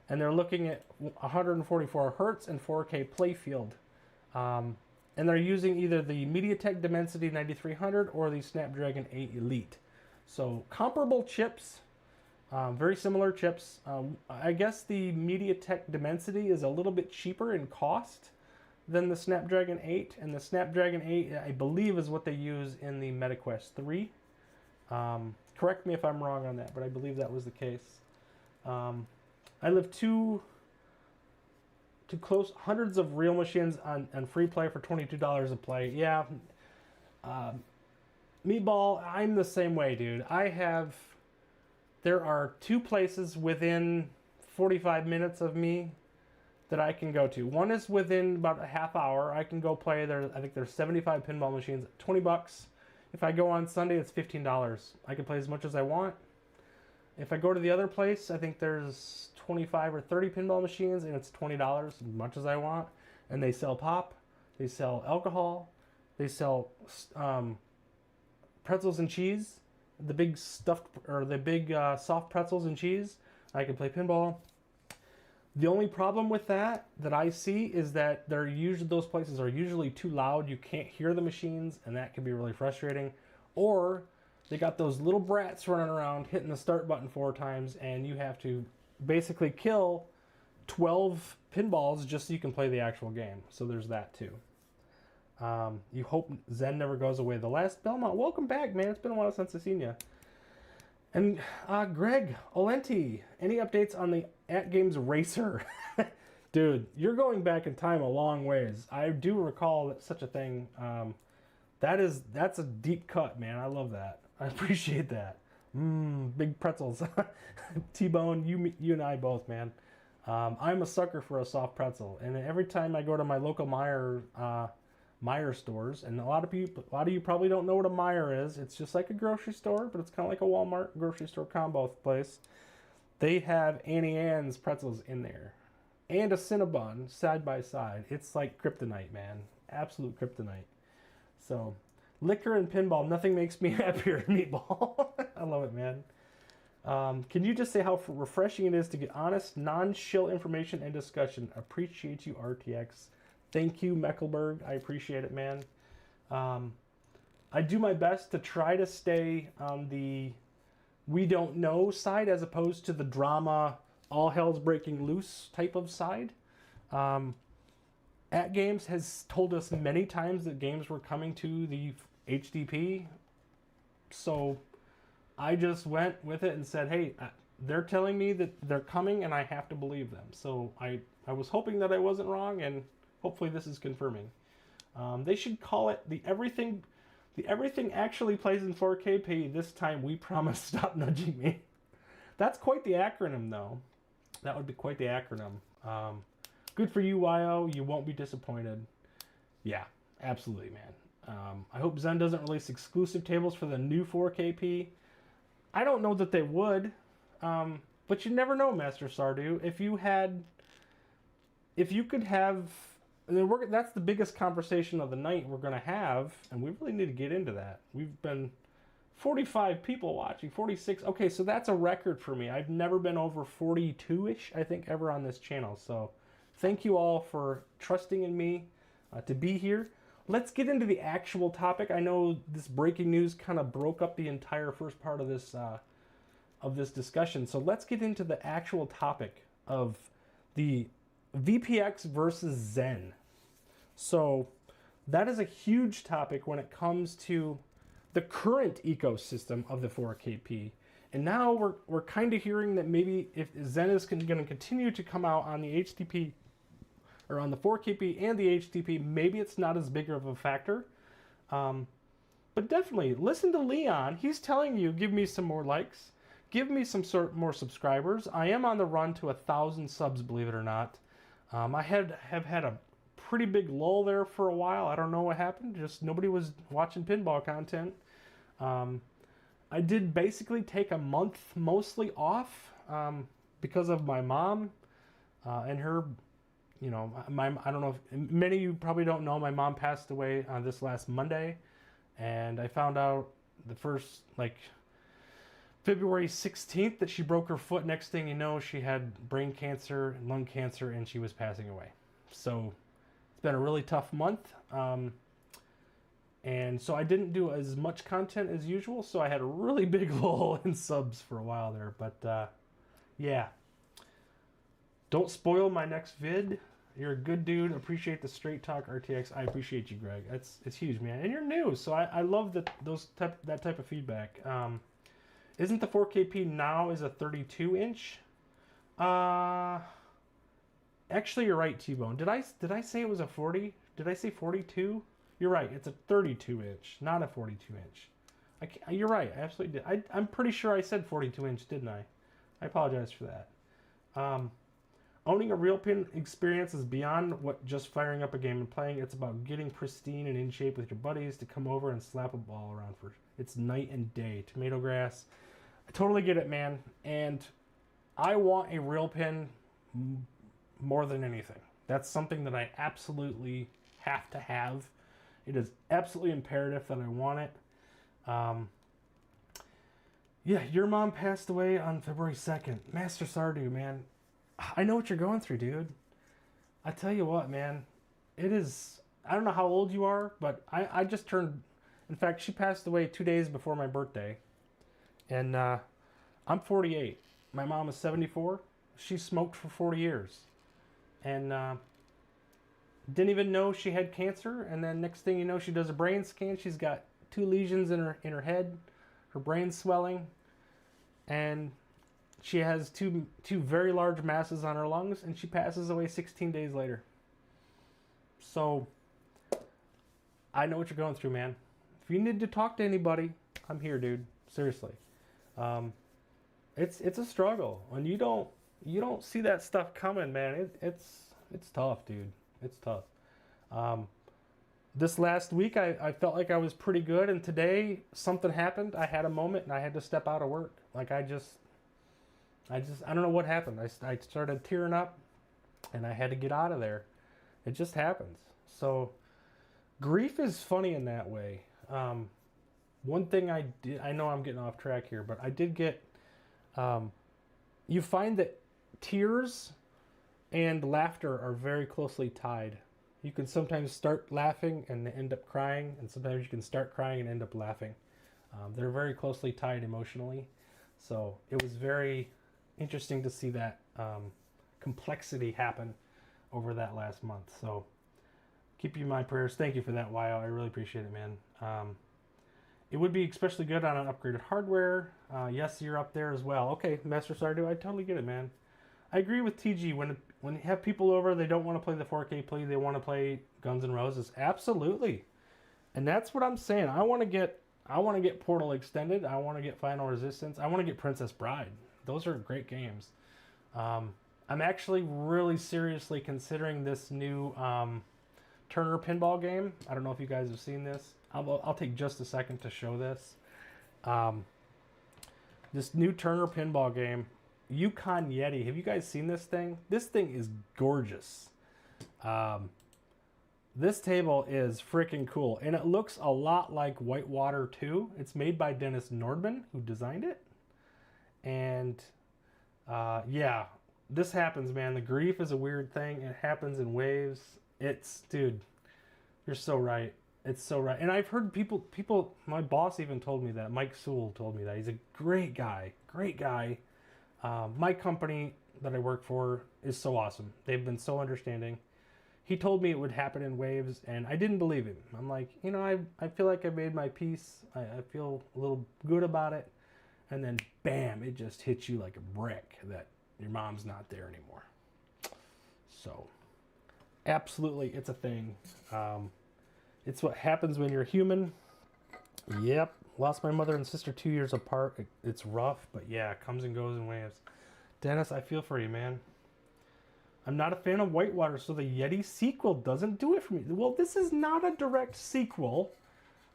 and they're looking at 144 hertz and 4K playfield. And they're using either the MediaTek Dimensity 9300 or the Snapdragon 8 Elite. So comparable chips, very similar chips. I guess the MediaTek Dimensity is a little bit cheaper in cost than the Snapdragon 8, and the Snapdragon 8 I believe is what they use in the MetaQuest 3. Correct me if I'm wrong on that, but I believe that was the case. I live too close, hundreds of real machines on free play for $22 a play. Yeah, Meatball, I'm the same way, dude. There are 2 places within 45 minutes of me that I can go to. One is within about a half hour. I can go play there. I think there's 75 pinball machines, $20. If I go on Sunday, it's $15. I can play as much as I want. If I go to the other place, I think there's 25 or 30 pinball machines, and it's $20, as much as I want. And they sell pop, they sell alcohol, they sell pretzels and cheese, the big stuffed or the big soft pretzels and cheese. I can play pinball. The only problem with that I see is that those places are usually too loud. You can't hear the machines, and that can be really frustrating. Or they got those little brats running around hitting the start button 4 times, and you have to basically kill 12 pinballs just so you can play the actual game. So there's that too. You hope Zen never goes away. The last Belmont, welcome back, man. It's been a while since I've seen you. And Greg Olenti, any updates on the AtGames Racer? Dude, you're going back in time a long ways. I do recall such a thing. That's a deep cut, man. I love that. I appreciate that. Big pretzels. T-Bone, you and I both, man. I'm a sucker for a soft pretzel, and every time I go to my local Meijer stores, and a lot of you probably don't know what a Meijer is. It's just like a grocery store, but it's kind of like a Walmart grocery store combo place. They have Annie Ann's pretzels in there, and a Cinnabon side by side. It's like kryptonite, man. Absolute kryptonite. So, liquor and pinball, nothing makes me happier than Meatball. I love it, man. Can you just say how refreshing it is to get honest, non-shill information and discussion? Appreciate you, RTX. Thank you, Mecklenburg. I appreciate it, man. I do my best to try to stay on the we don't know side as opposed to the drama, all hell's breaking loose type of side. AtGames has told us many times that games were coming to the HDP. So I just went with it and said, hey, they're telling me that they're coming and I have to believe them. So I was hoping that I wasn't wrong, and hopefully this is confirming. They should call it the everything actually plays in 4KP. This time we promise, stop nudging me. That's quite the acronym, though. That would be quite the acronym. Good for you, YO. You won't be disappointed. Yeah, absolutely, man. I hope Zen doesn't release exclusive tables for the new 4KP. I don't know that they would, but you never know, Master Sardu. If you could have... that's the biggest conversation of the night we're going to have, and we really need to get into that. We've been 45 people watching, 46. Okay, so that's a record for me. I've never been over 42-ish, I think, ever on this channel. So thank you all for trusting in me to be here. Let's get into the actual topic. I know this breaking news kind of broke up the entire first part of this discussion. So let's get into the actual topic of the VPX versus Zen. So that is a huge topic when it comes to the current ecosystem of the 4KP. And now we're kind of hearing that maybe if Zen is going to continue to come out on the HDP or on the 4KP and the HDP, maybe it's not as big of a factor. But definitely listen to Leon. He's telling you, give me some more likes, give me some more subscribers. I am on the run to 1,000 subs, believe it or not. I have had a pretty big lull there for a while. I don't know what happened. Just nobody was watching pinball content. I did basically take a month mostly off because of my mom and her, you know, I don't know if many of you probably don't know, my mom passed away on this last Monday, and I found out the first, like, February 16th that she broke her foot. Next thing you know, she had brain cancer and lung cancer, and she was passing away. So it's been a really tough month. And so I didn't do as much content as usual, so I had a really big lull in subs for a while there. But yeah, don't spoil my next vid. You're a good dude. Appreciate the straight talk, RTX. I appreciate you, Greg. It's huge, man. And you're new, so I love that type of feedback. Isn't the 4KP now is a 32-inch? Actually, you're right, T-Bone. Did I say it was a 40? Did I say 42? You're right. It's a 32-inch, not a 42-inch. You're right. I absolutely did. I'm pretty sure I said 42-inch, didn't I? I apologize for that. Owning a real pin experience is beyond what just firing up a game and playing. It's about getting pristine and in shape with your buddies to come over and slap a ball around for. It's night and day. Tomato grass. I totally get it, man. And I want a real pin more than anything. That's something that I absolutely have to have. It is absolutely imperative that I want it. Yeah, your mom passed away on February 2nd. Master Sardu, man. I know what you're going through, dude. I tell you what, man. It is... I don't know how old you are, but I just turned... In fact, she passed away 2 days before my birthday. And I'm 48. My mom is 74. She smoked for 40 years. And didn't even know she had cancer. And then next thing you know, she does a brain scan. She's got 2 lesions in her head. Her brain's swelling. And she has two very large masses on her lungs. And she passes away 16 days later. So I know what you're going through, man. If you need to talk to anybody, I'm here, dude. Seriously. It's a struggle. When you don't see that stuff coming, man, it's tough, dude. It's tough. This last week, I felt like I was pretty good, and today something happened. I had a moment, and I had to step out of work. Like I don't know what happened. I started tearing up, and I had to get out of there. It just happens. So grief is funny in that way. One thing I know I'm getting off track here, but I did get, you find that tears and laughter are very closely tied. You can sometimes start laughing and end up crying, and sometimes you can start crying and end up laughing. They're very closely tied emotionally. So it was very interesting to see that complexity happen over that last month. So keep you in my prayers. Thank you for that, Wyo. I really appreciate it, man. It would be especially good on an upgraded hardware. Yes, you're up there as well. Okay, Master Sardu, I totally get it, man. I agree with TG. When you have people over, they don't want to play the 4K play. They want to play Guns N' Roses. Absolutely. And that's what I'm saying. I want to get Portal Extended. I want to get Final Resistance. I want to get Princess Bride. Those are great games. I'm actually really seriously considering this new Turner pinball game. I don't know if you guys have seen this. I'll take just a second to show this. This new Turner pinball game, Yukon Yeti. Have you guys seen this thing? This thing is gorgeous. This table is freaking cool, and it looks a lot like Whitewater 2. It's made by Dennis Nordman, who designed it. And yeah, this happens, man. The grief is a weird thing. It happens in waves. Dude, you're so right. It's so right. And I've heard people, my boss even told me that. Mike Sewell told me that. He's a great guy. My company that I work for is so awesome. They've been so understanding. He told me it would happen in waves, and I didn't believe him. I'm like, you know, I feel like I made my peace. I feel a little good about it. And then, bam, it just hits you like a brick that your mom's not there anymore. So, absolutely, it's a thing. It's what happens when you're human. Yep, lost my mother and sister 2 years apart. It's rough, but yeah, it comes and goes in waves. Dennis, I feel for you, man. I'm not a fan of Whitewater, so the Yeti sequel doesn't do it for me. Well, this is not a direct sequel,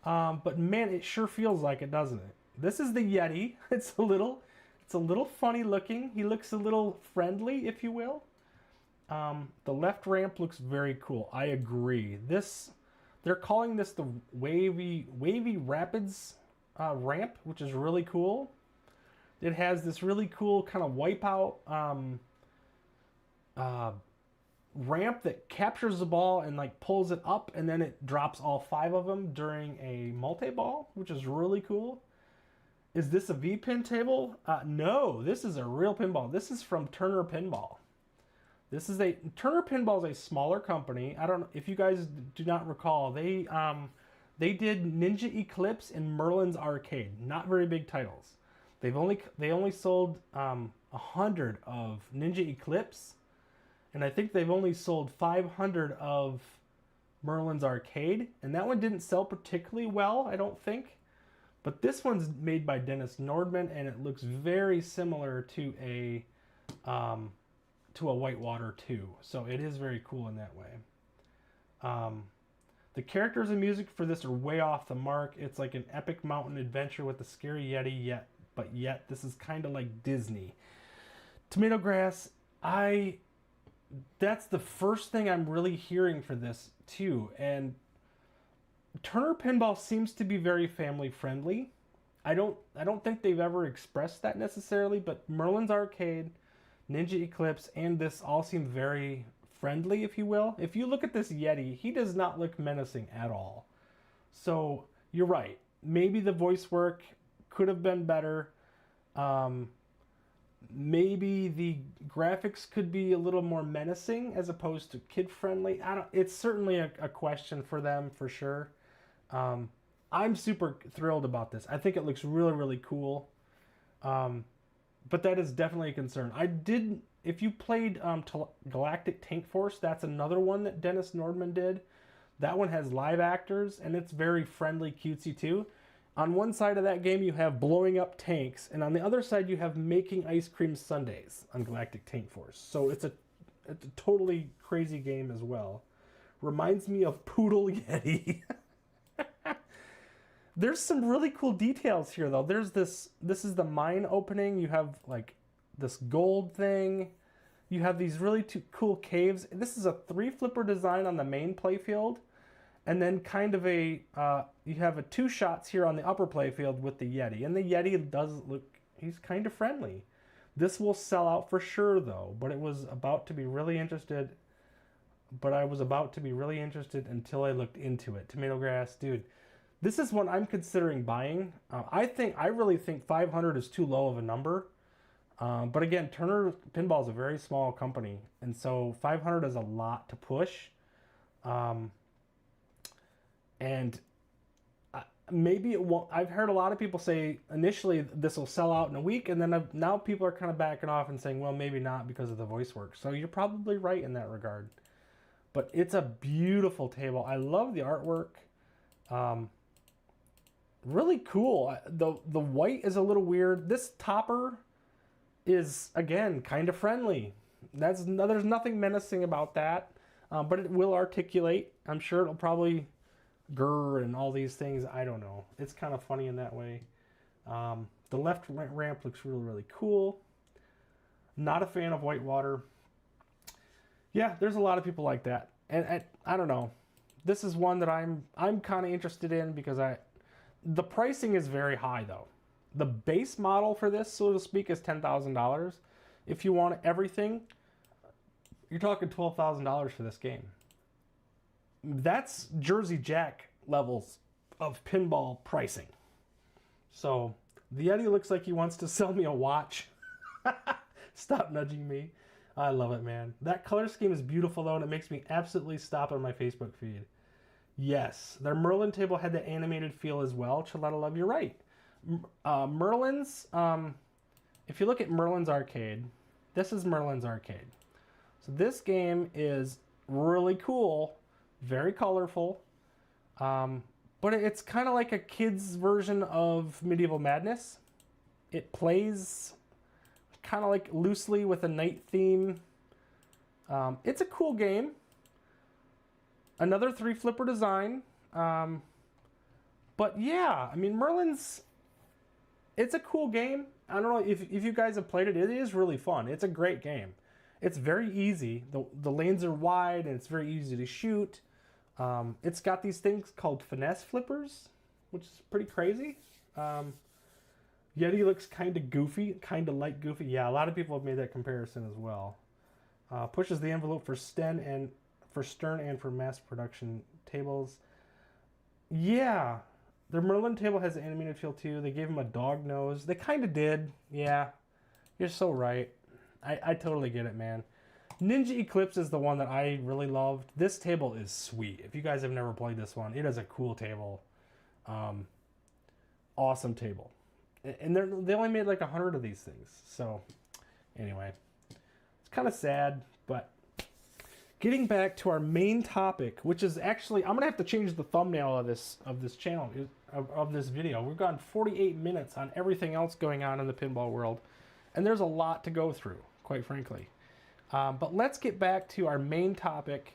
but man, it sure feels like it, doesn't it? This is the Yeti. It's a little funny looking. He looks a little friendly, if you will. The left ramp looks very cool. I agree. They're calling this the wavy rapids ramp, which is really cool. It has this really cool kind of wipeout ramp that captures the ball and like pulls it up, and then it drops all 5 of them during a multi-ball, which is really cool. Is this a V-pin table? No, this is a real pinball. This is from Turner Pinball. Turner Pinball is a smaller company. I don't know if you guys do not recall. They did Ninja Eclipse and Merlin's Arcade. Not very big titles. They only sold 100 of Ninja Eclipse, and I think they've only sold 500 of Merlin's Arcade, and that one didn't sell particularly well, I don't think. But this one's made by Dennis Nordman, and it looks very similar to a Whitewater 2. So it is very cool in that way. The characters and music for this are way off the mark. It's like an epic mountain adventure with a scary Yeti, but yet this is kind of like Disney. Tomato Grass, that's the first thing I'm really hearing for this too. And Turner Pinball seems to be very family friendly. I don't think they've ever expressed that necessarily, but Merlin's Arcade, Ninja Eclipse, and this all seem very friendly, if you will. If you look at this Yeti, he does not look menacing at all. So you're right. Maybe the voice work could have been better. Maybe the graphics could be a little more menacing as opposed to kid friendly. It's certainly a question for them for sure. I'm super thrilled about this. I think it looks really, really cool. But that is definitely a concern. If you played Galactic Tank Force, that's another one that Dennis Nordman did. That one has live actors, and it's very friendly, cutesy too. On one side of that game, you have blowing up tanks, and on the other side, you have making ice cream sundaes on Galactic Tank Force. So it's a totally crazy game as well. Reminds me of Poodle Yeti. There's some really cool details here, though. There's this is the mine opening. You have like this gold thing. You have these really cool caves. This is a 3-flipper design on the main playfield. And then kind of you have 2 shots here on the upper playfield with the Yeti. And the Yeti does look, he's kind of friendly. This will sell out for sure, though. But I was about to be really interested until I looked into it. Tomato Grass, dude. This is one I'm considering buying. I really think 500 is too low of a number. But again, Turner Pinball is a very small company. And so 500 is a lot to push. And maybe it won't. I've heard a lot of people say initially this will sell out in a week. And then now people are kind of backing off and saying, well, maybe not because of the voice work. So you're probably right in that regard. But it's a beautiful table. I love the artwork. Really cool. The white is a little weird. This topper is, again, kind of friendly. There's nothing menacing about that, but it will articulate. I'm sure it'll probably grr and all these things. I don't know. It's kind of funny in that way. The left ramp looks really, really cool. Not a fan of Whitewater. Yeah, there's a lot of people like that. And I don't know. This is one that I'm kind of interested in because the pricing is very high though. The base model for this, so to speak, is $10,000. If you want everything, you're talking $12,000 for this game. That's Jersey Jack levels of pinball pricing. So the Yeti looks like he wants to sell me a watch. Stop nudging me. I love it, man. That color scheme is beautiful though, and it makes me absolutely stop on my Facebook feed. Yes, their Merlin table had the animated feel as well. Chaletta Love, you're right. Merlin's, if you look at Merlin's arcade, this is Merlin's arcade. So this game is really cool, very colorful, but it's kind of like a kid's version of Medieval Madness. It plays kind of like loosely with a night theme. It's a cool game. Another 3-flipper design. But yeah, I mean, Merlin's, it's a cool game. I don't know if you guys have played it. It is really fun. It's a great game. It's very easy. The lanes are wide and it's very easy to shoot. It's got these things called finesse flippers, which is pretty crazy. Yeti looks kind of goofy, kind of like Goofy. Yeah, a lot of people have made that comparison as well. Pushes the envelope for Stern and for mass production tables. Yeah, their Merlin table has an animated feel too. They gave him a dog nose. They kind of did. Yeah, you're so right. I totally get it, man. Ninja Eclipse is the one that I really loved. This table is sweet. If you guys have never played this one, it is a cool table. Awesome table. And they only made like 100 of these things. So anyway, it's kind of sad, but getting back to our main topic, which is actually, I'm gonna have to change the thumbnail of this channel, of this video. We've gone 48 minutes on everything else going on in the pinball world, and there's a lot to go through, quite frankly. But let's get back to our main topic.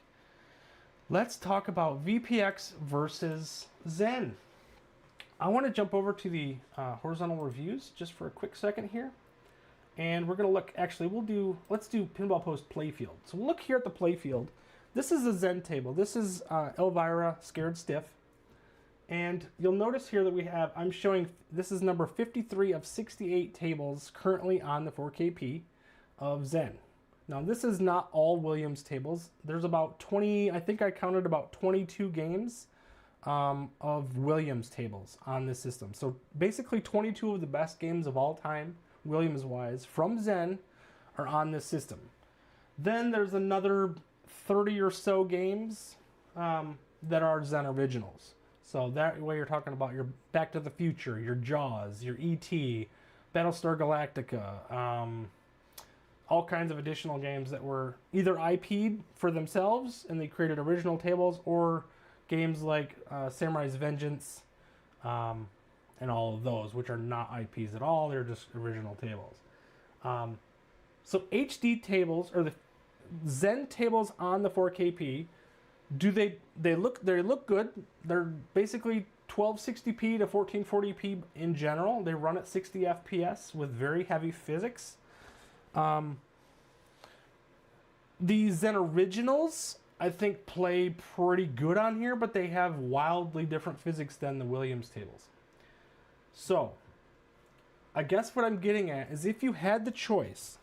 Let's talk about VPX versus Zen. I want to jump over to the horizontal reviews just for a quick second here. And we're going to look, actually, let's do Pinball Post Playfield. So we'll look here at the Playfield. This is a Zen table. This is Elvira Scared Stiff. And you'll notice here that we have, I'm showing, this is number 53 of 68 tables currently on the 4KP of Zen. Now this is not all Williams tables. There's about 20, I think I counted about 22 games of Williams tables on this system. So basically 22 of the best games of all time, Williams-wise, from Zen are on this system. Then there's another 30 or so games that are Zen originals. So that way you're talking about your Back to the Future, your Jaws, your E.T., Battlestar Galactica, all kinds of additional games that were either IP'd for themselves and they created original tables, or games like Samurai's Vengeance and all of those, which are not IPs at all. They're just original tables. So HD tables, or the Zen tables on the 4KP, they look good. They're basically 1260p to 1440p in general. They run at 60 FPS with very heavy physics. The Zen originals, I think, play pretty good on here, but they have wildly different physics than the Williams tables. So, I guess what I'm getting at is if you had the choice,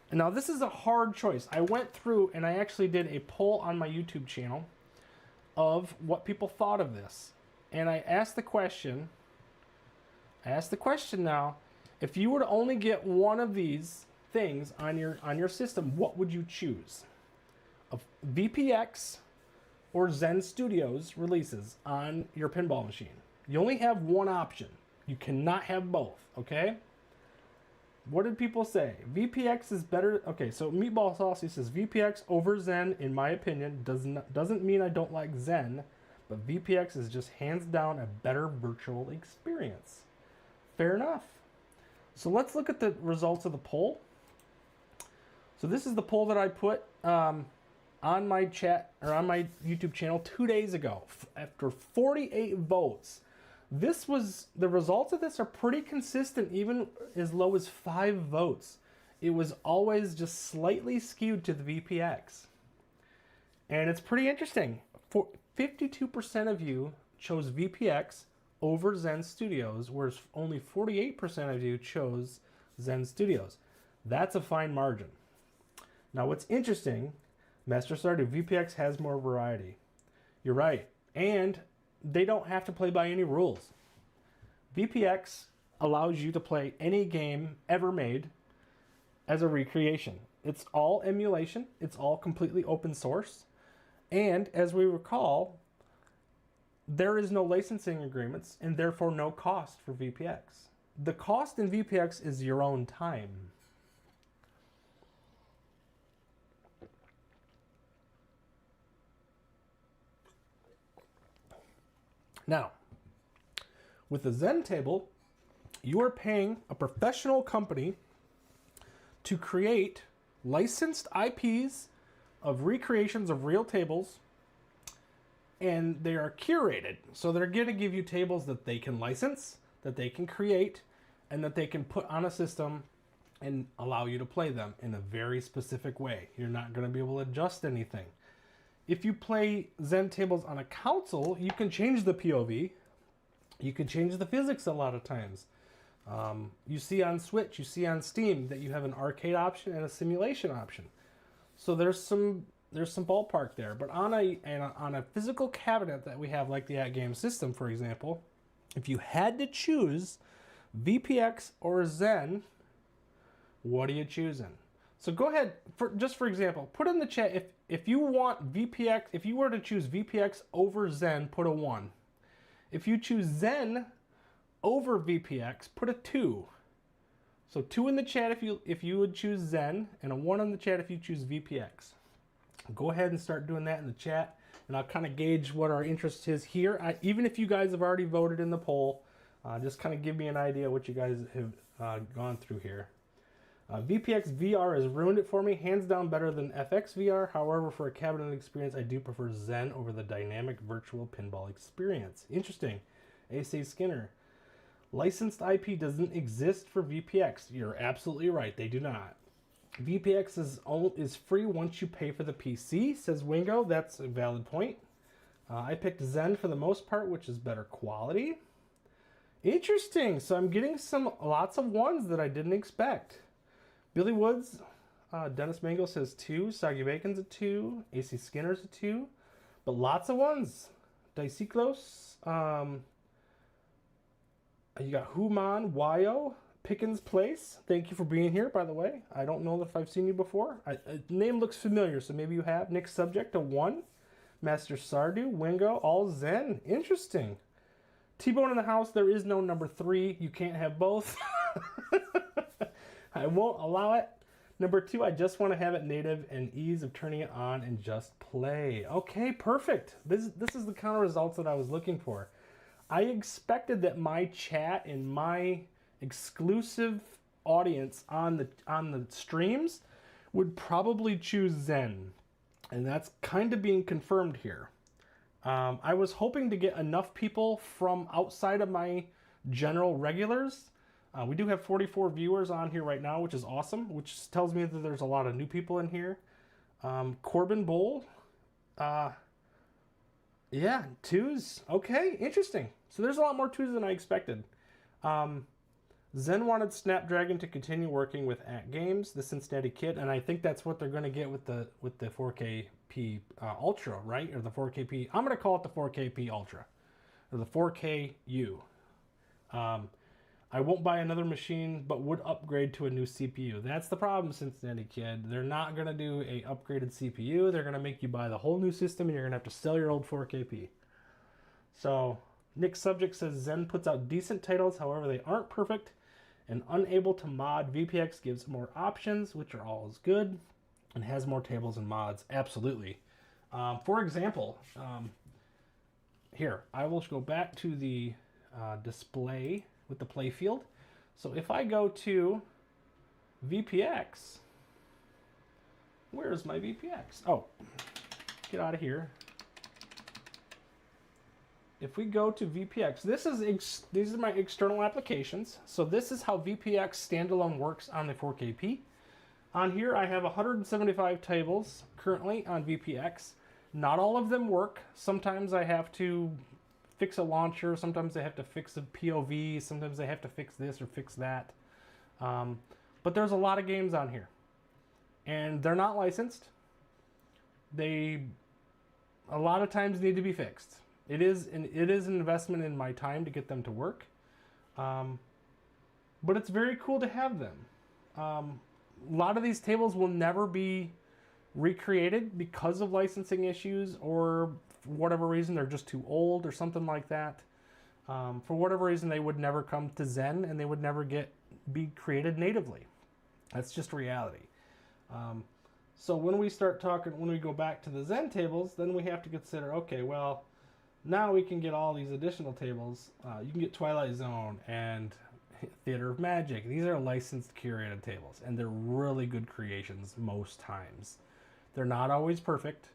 and now this is a hard choice. I went through and I actually did a poll on my YouTube channel of what people thought of this. And I asked the question now, if you were to only get one of these things on your system, what would you choose? Of VPX or Zen Studios releases on your pinball machine? You only have one option. You cannot have both, okay? What did people say? VPX is better. Okay, so Meatball Saucy says VPX over Zen, in my opinion. Doesn't mean I don't like Zen, but VPX is just hands down a better virtual experience. Fair enough. So let's look at the results of the poll. So this is the poll that I put on my chat, or on my YouTube channel 2 days ago. After 48 votes, the results of this are pretty consistent, even as low as 5 votes. It was always just slightly skewed to the VPX. And it's pretty interesting. 52% of you chose VPX over Zen Studios, whereas only 48% of you chose Zen Studios. That's a fine margin. Now, what's interesting, Master Stardew, VPX has more variety. You're right. And they don't have to play by any rules. VPX allows you to play any game ever made as a recreation. It's all emulation. It's all completely open source. And as we recall, there is no licensing agreements and therefore no cost for VPX. The cost in VPX is your own time. Now, with the Zen table, you are paying a professional company to create licensed IPs of recreations of real tables, and they are curated. So they're going to give you tables that they can license, that they can create, and that they can put on a system and allow you to play them in a very specific way. You're not going to be able to adjust anything. If you play Zen tables on a console, you can change the POV. You can change the physics a lot of times. You see on Switch, you see on Steam that you have an arcade option and a simulation option. So there's some ballpark there. But on a physical cabinet that we have, like the AtGames system, for example, if you had to choose VPX or Zen, what are you choosing? So go ahead, for example, put in the chat if you want VPX, if you were to choose VPX over Zen, put a 1. If you choose Zen over VPX, put a 2. So 2 in the chat if you would choose Zen, and a 1 in the chat if you choose VPX. Go ahead and start doing that in the chat, and I'll kind of gauge what our interest is here. Even if you guys have already voted in the poll, just kind of give me an idea what you guys have gone through here. VPX VR has ruined it for me. Hands down better than FX VR. However, for a cabinet experience, I do prefer Zen over the dynamic virtual pinball experience. Interesting. A.C. Skinner. Licensed IP doesn't exist for VPX. You're absolutely right. They do not. VPX is free once you pay for the PC, says Wingo. That's a valid point. I picked Zen for the most part, which is better quality. Interesting. So I'm getting lots of ones that I didn't expect. Billy Woods, Dennis Mango says 2. Soggy Bacon's a 2. AC Skinner's a 2. But lots of ones. Diciclos. You got Human, Wayo, Pickens Place. Thank you for being here, by the way. I don't know if I've seen you before. Name looks familiar, so maybe you have. Nick Subject, a 1. Master Sardu, Wingo, all Zen. Interesting. T-Bone in the house, there is no number 3. You can't have both. I won't allow it. Number 2, I just want to have it native and ease of turning it on and just play. Okay, perfect. This is the kind of results that I was looking for. I expected that my chat and my exclusive audience on the streams would probably choose Zen. And that's kind of being confirmed here. I was hoping to get enough people from outside of my general regulars. We do have 44 viewers on here right now, which is awesome, which tells me that there's a lot of new people in here. Corbin Bowl. Yeah, 2s. Okay, interesting. So there's a lot more 2s than I expected. Zen wanted Snapdragon to continue working with AtGames, the Cincinnati Kid, and I think that's what they're going to get with the 4KP Ultra, right? Or the 4KP. I'm going to call it the 4KP Ultra, or the 4KU. I won't buy another machine, but would upgrade to a new CPU. That's the problem, Cincinnati Kid. They're not going to do a upgraded CPU. They're going to make you buy the whole new system, and you're going to have to sell your old 4KP. So, Nick Subject says Zen puts out decent titles, however they aren't perfect, and unable to mod. VPX gives more options, which are always good, and has more tables and mods. Absolutely. For example, here, I will go back to the display with the playfield. So if I go to VPX, where's my VPX? Oh, get out of here. If we go to VPX, these are my external applications. So this is how VPX standalone works on the 4KP. On here I have 175 tables currently on VPX. Not all of them work. Sometimes I have to fix a launcher. Sometimes I have to fix a POV. Sometimes I have to fix this or fix that. But there's a lot of games on here. And they're not licensed. They, a lot of times, need to be fixed. It is an investment in my time to get them to work. But it's very cool to have them. A lot of these tables will never be recreated because of licensing issues, or for whatever reason they're just too old or something like that. For whatever reason they would never come to Zen, and they would never be created natively. That's just reality. So when we go back to the Zen tables, then we have to consider, okay, well, now we can get all these additional tables. You can get Twilight Zone and Theater of Magic. These are licensed curated tables, and they're really good creations most times. They're not always perfect,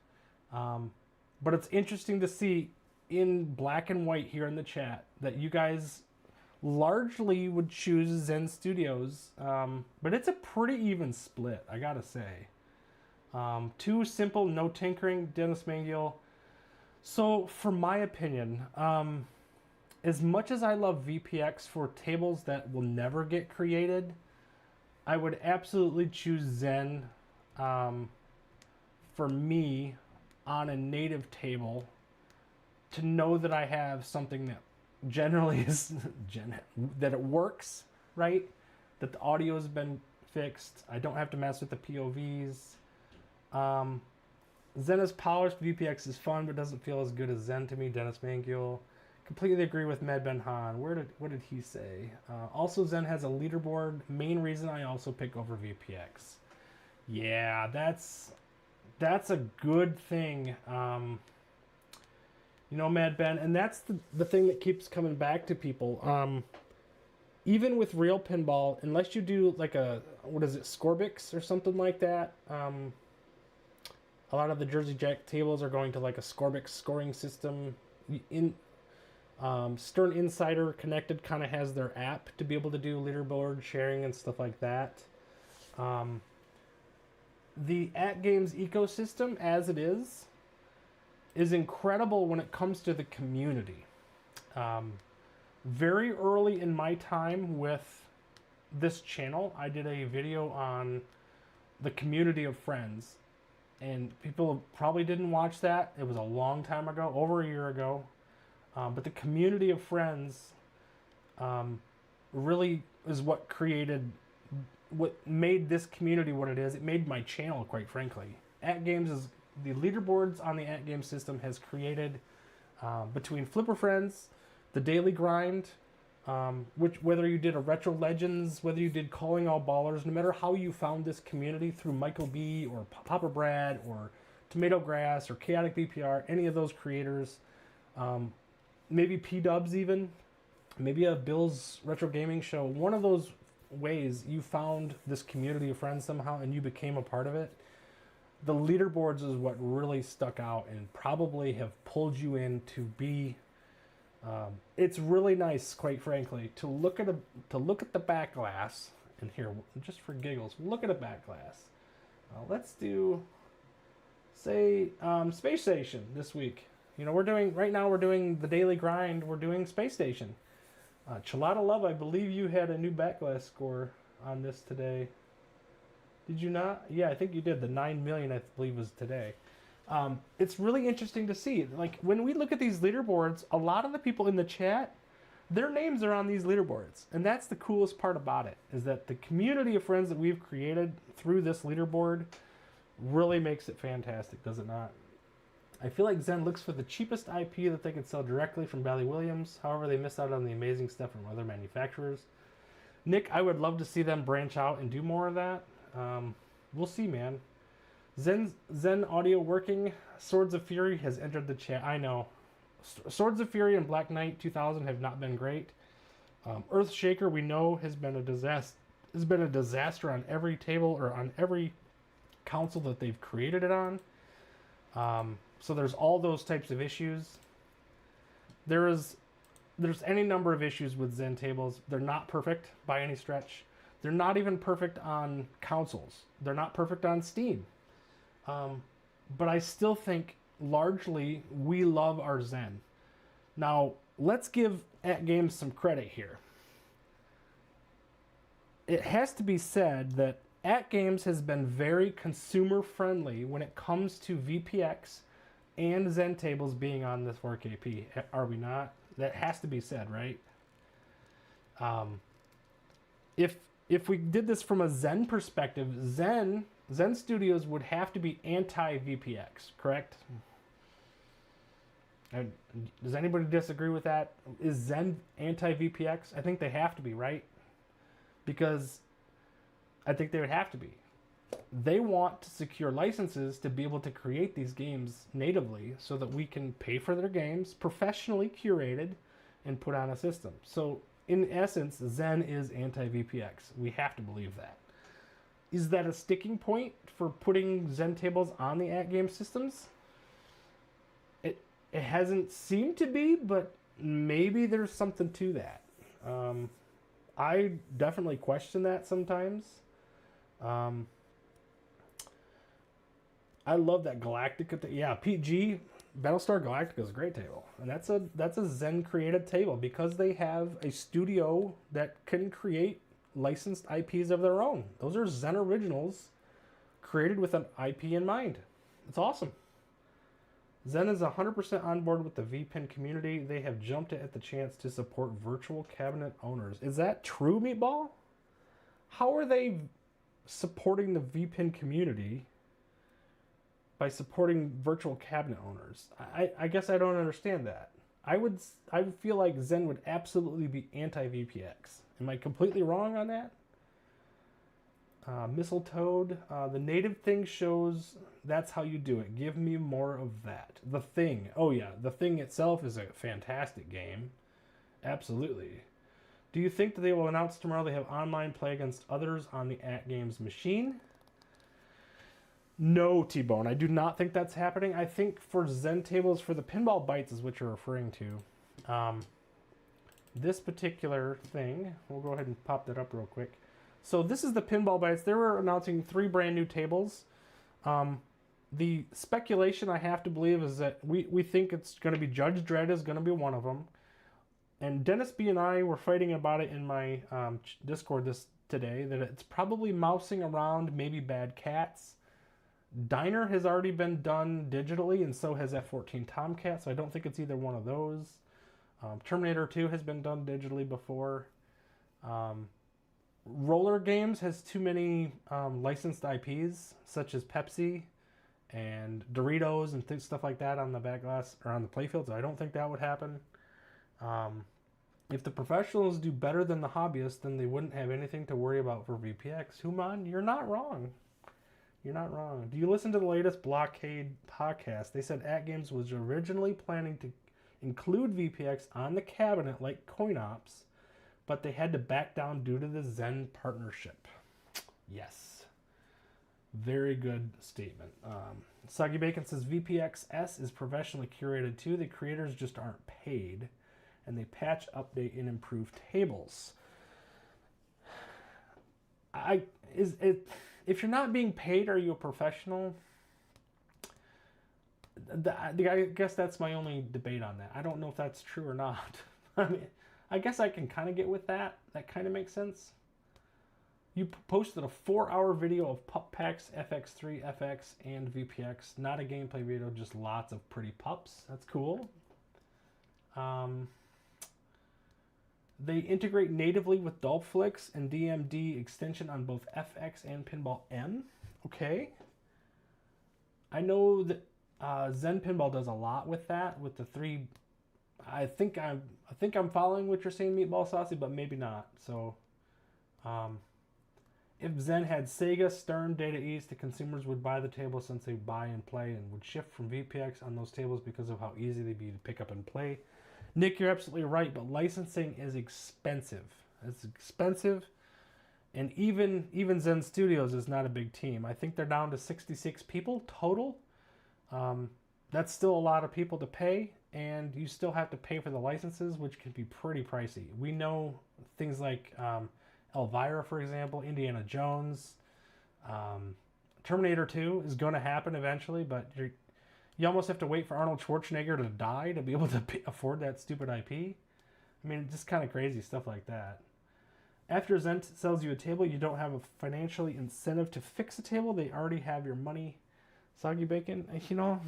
but it's interesting to see in black and white here in the chat that you guys largely would choose Zen Studios, but it's a pretty even split, I gotta say. Too simple, no tinkering, Dennis Mangiel. So, for my opinion, as much as I love VPX for tables that will never get created, I would absolutely choose Zen for me on a native table to know that I have something that generally is that it works, right? That the audio has been fixed. I don't have to mess with the POVs. Zen is polished. VPX is fun, but doesn't feel as good as Zen to me. Dennis Mangiel. Completely agree with Med Ben Han. What did he say? Also, Zen has a leaderboard. Main reason I also pick over VPX. Yeah, that's a good thing. You know, Mad Ben, and that's the thing that keeps coming back to people. Even with real pinball, unless you do like Scorbix or something like that, a lot of the Jersey Jack tables are going to like a Scorbix scoring system. Stern Insider Connected kind of has their app to be able to do leaderboard sharing and stuff like that. The AtGames ecosystem, as it is incredible when it comes to the community. Very early in my time with this channel, I did a video on the community of friends. And people probably didn't watch that. It was a long time ago, over a year ago. But the community of friends really is what made this community what it is. It made my channel, quite frankly. The leaderboards on the AtGames system has created, between Flipper Friends, the Daily Grind, whether you did a Retro Legends, whether you did Calling All Ballers, no matter how you found this community through Michael B. or Papa Brad or Tomato Grass or Chaotic BPR, any of those creators, maybe P-Dubs even, maybe a Bill's Retro Gaming Show, one of those ways you found this community of friends somehow and you became a part of it. The leaderboards is what really stuck out and probably have pulled you in to be. It's really nice, quite frankly, to look at the back glass. And here, just for giggles, look at a back glass. Let's do, say, Space Station this week. You know, we're doing the Daily Grind. We're doing Space Station. Chelada Love, I believe you had a new back glass score on this today. Did you not? Yeah, I think you did. The 9 million, I believe, was today. It's really interesting to see. Like, when we look at these leaderboards, a lot of the people in the chat, their names are on these leaderboards. And that's the coolest part about it, is that the community of friends that we've created through this leaderboard really makes it fantastic, does it not? I feel like Zen looks for the cheapest IP that they could sell directly from Bally Williams. However, they miss out on the amazing stuff from other manufacturers. Nick, I would love to see them branch out and do more of that. We'll see, man. Zen audio working. Swords of Fury has entered the chat. I know. Swords of Fury and Black Knight 2000 have not been great. Earthshaker, we know, has been a disaster. Has been a disaster on every table or on every console that they've created it on. So there's all those types of issues. There's any number of issues with Zen tables. They're not perfect by any stretch. They're not even perfect on consoles. They're not perfect on Steam. But I still think largely, we love our Zen. Now, let's give AtGames some credit here. It has to be said that AtGames has been very consumer friendly when it comes to VPX and Zen tables being on this 4KP. Are we not? That has to be said, right? If we did this from a Zen perspective, Zen Studios would have to be anti-VPX, correct? And does anybody disagree with that? Is Zen anti-VPX? I think they have to be, right? Because I think they would have to be. They want to secure licenses to be able to create these games natively so that we can pay for their games, professionally curated, and put on a system. So, in essence, Zen is anti-VPX. We have to believe that. Is that a sticking point for putting Zen tables on the AtGames systems? It hasn't seemed to be, but maybe there's something to that. I definitely question that sometimes. I love that Galactica. Yeah, PG Battlestar Galactica is a great table, and that's a Zen created table because they have a studio that can create licensed IPs of their own. Those are Zen originals created with an IP in mind. It's awesome. Zen is 100% on board with the VPN community. They have jumped at the chance to support virtual cabinet owners. Is that true, Meatball? How are they supporting the VPN community by supporting virtual cabinet owners? I guess I don't understand that. I would feel like Zen would absolutely be anti-VPX. Am I completely wrong on that? Mistletoad, the native thing shows that's how you do it. Give me more of that. The Thing. Oh yeah, The Thing itself is a fantastic game. Absolutely. Do you think that they will announce tomorrow they have online play against others on the AtGames machine? No, T-Bone. I do not think that's happening. I think for Zen tables, for the Pinball Bites is what you're referring to. This particular thing, we'll go ahead and pop that up real quick. So this is the Pinball Bites. They were announcing 3 brand new tables. The speculation I have to believe is that we think it's going to be Judge Dredd is going to be one of them. And Dennis B and I were fighting about it in my Discord today, that it's probably mousing around maybe Bad Cats. Diner has already been done digitally, and so has F-14 Tomcat, so I don't think it's either one of those. Terminator 2 has been done digitally before. Roller Games has too many licensed IPs, such as Pepsi and Doritos and stuff like that on the back glass or on the playfield, so I don't think that would happen. If the professionals do better than the hobbyists, then they wouldn't have anything to worry about for VPX. Human, you're not wrong. You're not wrong. Do you listen to the latest Blockade podcast? They said AtGames was originally planning to include VPX on the cabinet like CoinOps, but they had to back down due to the Zen partnership. Yes. Very good statement. Soggy Bacon says VPX-S is professionally curated too. The creators just aren't paid, and they patch, update, and improve tables. If you're not being paid, are you a professional? I guess that's my only debate on that. I don't know if that's true or not. I mean, I guess I can kind of get with that. That kind of makes sense. You posted a 4-hour video of Pup Packs, FX3, FX, and VPX. Not a gameplay video, just lots of pretty pups. That's cool. They integrate natively with Dolpflix and DMD extension on both FX and Pinball M. Okay. I know that Zen Pinball does a lot with that, with the 3. I think I'm following what you're saying, Meatball Saucy, but maybe not. So, if Zen had Sega, Stern, Data East, the consumers would buy the table since they buy and play, and would shift from VPX on those tables because of how easy they'd be to pick up and play. Nick, you're absolutely right, but licensing is expensive. It's expensive, and even Zen Studios is not a big team. I think they're down to 66 people total. That's still a lot of people to pay, and you still have to pay for the licenses, which can be pretty pricey. We know things like Elvira, for example, Indiana Jones, Terminator 2 is going to happen eventually, but You almost have to wait for Arnold Schwarzenegger to die to be able to afford that stupid IP. I mean, just kind of crazy stuff like that. After Zen sells you a table, you don't have a financially incentive to fix a table. They already have your money. Soggy bacon, you know,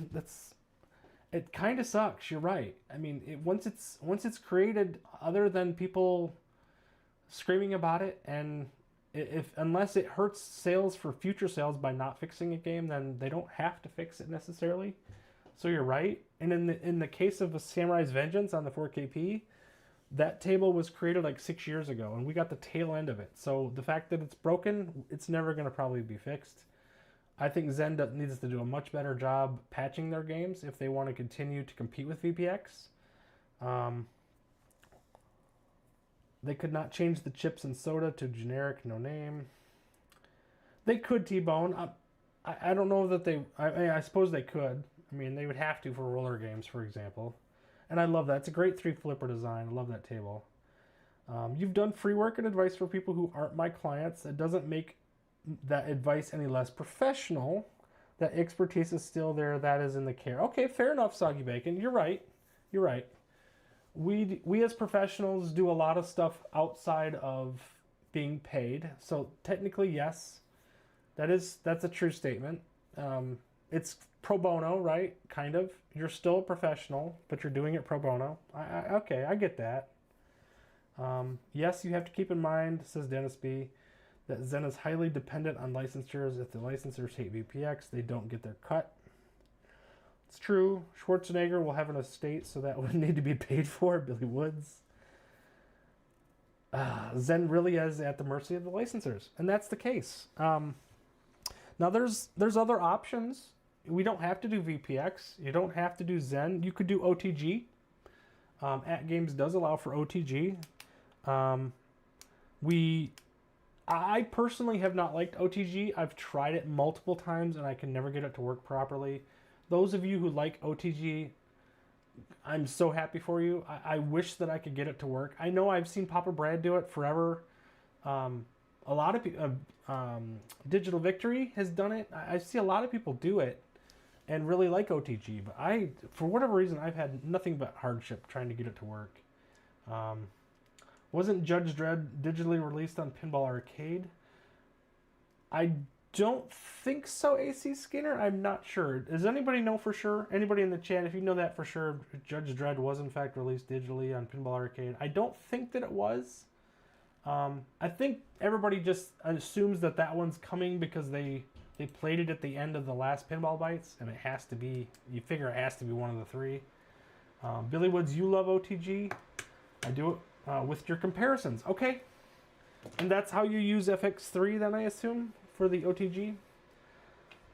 it kind of sucks. You're right. I mean, once it's created, other than people screaming about it, and unless it hurts sales for future sales by not fixing a game, then they don't have to fix it necessarily. So you're right. And in the case of a Samurai's Vengeance on the 4KP, that table was created like 6 years ago, and we got the tail end of it. So the fact that it's broken, it's never going to probably be fixed. I think Zen needs to do a much better job patching their games if they want to continue to compete with VPX. They could not change the chips and soda to generic, no name. They could T-Bone. I don't know that they... I suppose they could. I mean, they would have to for roller games, for example. And I love that. It's a great 3-flipper design. I love that table. You've done free work and advice for people who aren't my clients. It doesn't make that advice any less professional. That expertise is still there. That is in the care. Okay, fair enough, Soggy Bacon. You're right. You're right. We as professionals do a lot of stuff outside of being paid. So technically, yes, that's a true statement. It's pro bono, right? Kind of. You're still a professional, but you're doing it pro bono. Okay, I get that. Yes, you have to keep in mind, says Dennis B., that Zen is highly dependent on licensures. If the licensors hate VPX, they don't get their cut. It's true. Schwarzenegger will have an estate, so that would need to be paid for. Billy Woods. Zen really is at the mercy of the licensors, and that's the case. Now, there's other options. We don't have to do VPX. You don't have to do Zen. You could do OTG. AtGames does allow for OTG. I personally have not liked OTG. I've tried it multiple times, and I can never get it to work properly. Those of you who like OTG, I'm so happy for you. I wish that I could get it to work. I know I've seen Papa Brad do it forever. A lot of people, Digital Victory has done it. I see a lot of people do it and really like OTG, but for whatever reason, I've had nothing but hardship trying to get it to work. Wasn't Judge Dredd digitally released on Pinball Arcade? I don't think so, AC Skinner. I'm not sure. Does anybody know for sure? Anybody in the chat, if you know that for sure, Judge Dredd was in fact released digitally on Pinball Arcade. I don't think that it was. I think everybody just assumes that one's coming because they played it at the end of the last Pinball Bites, and it has to be, you figure it has to be one of the three. Billy Woods, you love OTG. I do it with your comparisons. Okay. And that's how you use FX3 then, I assume, for the OTG.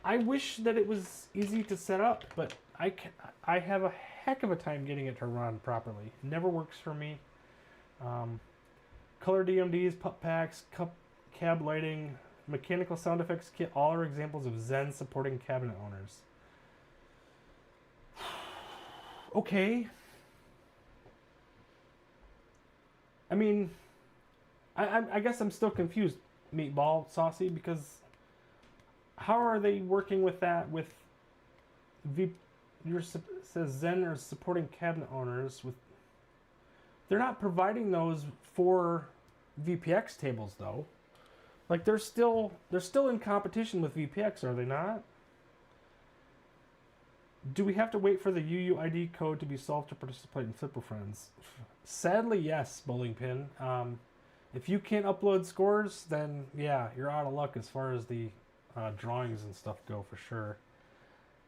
I wish that it was easy to set up, but I have a heck of a time getting it to run properly. It never works for me. Color DMDs, pup packs, cab lighting, mechanical sound effects kit, all are examples of Zen supporting cabinet owners. Okay. I mean, I guess I'm still confused, Meatball Saucy, because how are they working with that with says Zen are supporting cabinet owners with, they're not providing those for VPX tables though. Like they're still in competition with VPX, are they not? Do we have to wait for the UUID code to be solved to participate in Flipper Friends? Sadly, yes, Bowling Pin. If you can't upload scores, then yeah, you're out of luck as far as the drawings and stuff go for sure.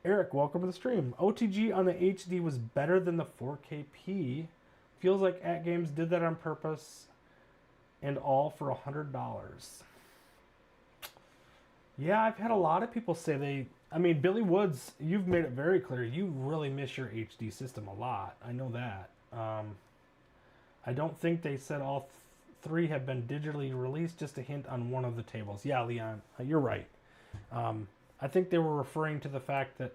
Eric, welcome to the stream. OTG on the HD was better than the 4KP. Feels like AtGames did that on purpose, and all for $100. Yeah, I've had a lot of people say they... I mean, Billy Woods, you've made it very clear. You really miss your HD system a lot. I know that. I don't think they said all three have been digitally released, just a hint on one of the tables. Yeah, Leon, you're right. I think they were referring to the fact that...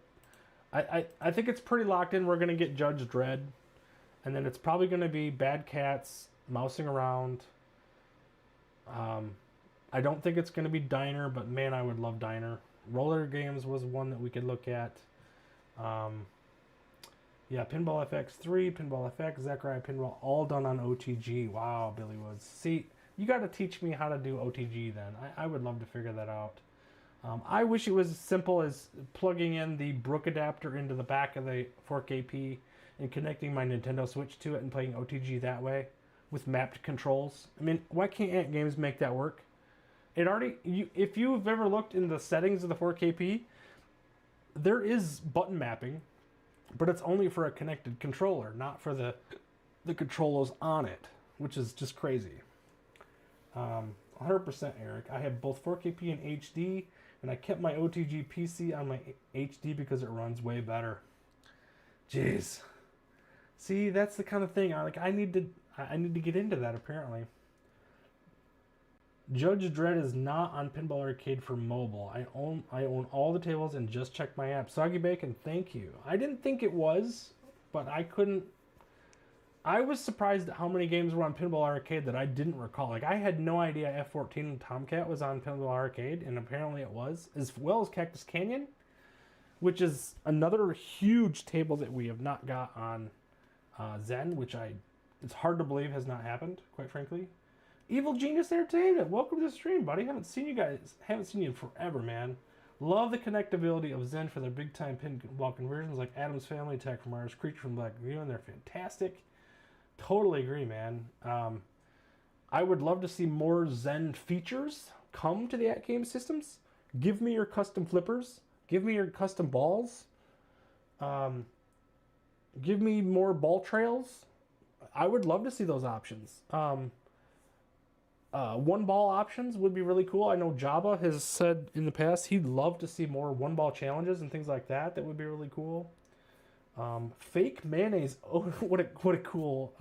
I think it's pretty locked in. We're going to get Judge Dredd. And then it's probably going to be Bad Cats, Mousing Around. I don't think it's going to be Diner, but man, I would love Diner. Roller Games was one that we could look at. Yeah, Pinball FX3, Pinball FX, Zachariah Pinball, all done on OTG. Wow, Billy Woods. See, you got to teach me how to do OTG then. I would love to figure that out. I wish it was as simple as plugging in the Brook adapter into the back of the 4KP and connecting my Nintendo Switch to it and playing OTG that way with mapped controls. I mean, why can't AtGames make that work? It already, if you've ever looked in the settings of the 4KP, there is button mapping, but it's only for a connected controller, not for the controllers on it, which is just crazy. 100% Eric. I have both 4KP and HD, and I kept my OTG PC on my HD because it runs way better. Jeez. See, that's the kind of thing. I need to get into that apparently. Judge Dredd is not on Pinball Arcade for mobile. I own all the tables and just checked my app. Soggy Bacon, thank you. I didn't think it was, but I couldn't. I was surprised at how many games were on Pinball Arcade that I didn't recall. Like, I had no idea F14 and Tomcat was on Pinball Arcade, and apparently it was, as well as Cactus Canyon, which is another huge table that we have not got on Zen, which it's hard to believe has not happened, quite frankly. Evil Genius Entertainment, welcome to the stream, buddy. Haven't seen you in forever, man. Love the connectability of Zen for their big-time pinball conversions, like Adam's Family, Attack from Mars, Creature from Black Lagoon. They're fantastic. Totally agree, man. I would love to see more Zen features come to the AtGames systems. Give me your custom flippers. Give me your custom balls. Give me more ball trails. I would love to see those options. One ball options would be really cool. I know Jabba has said in the past he'd love to see more one ball challenges and things like that. That would be really cool. Fake mayonnaise. Oh, what a cool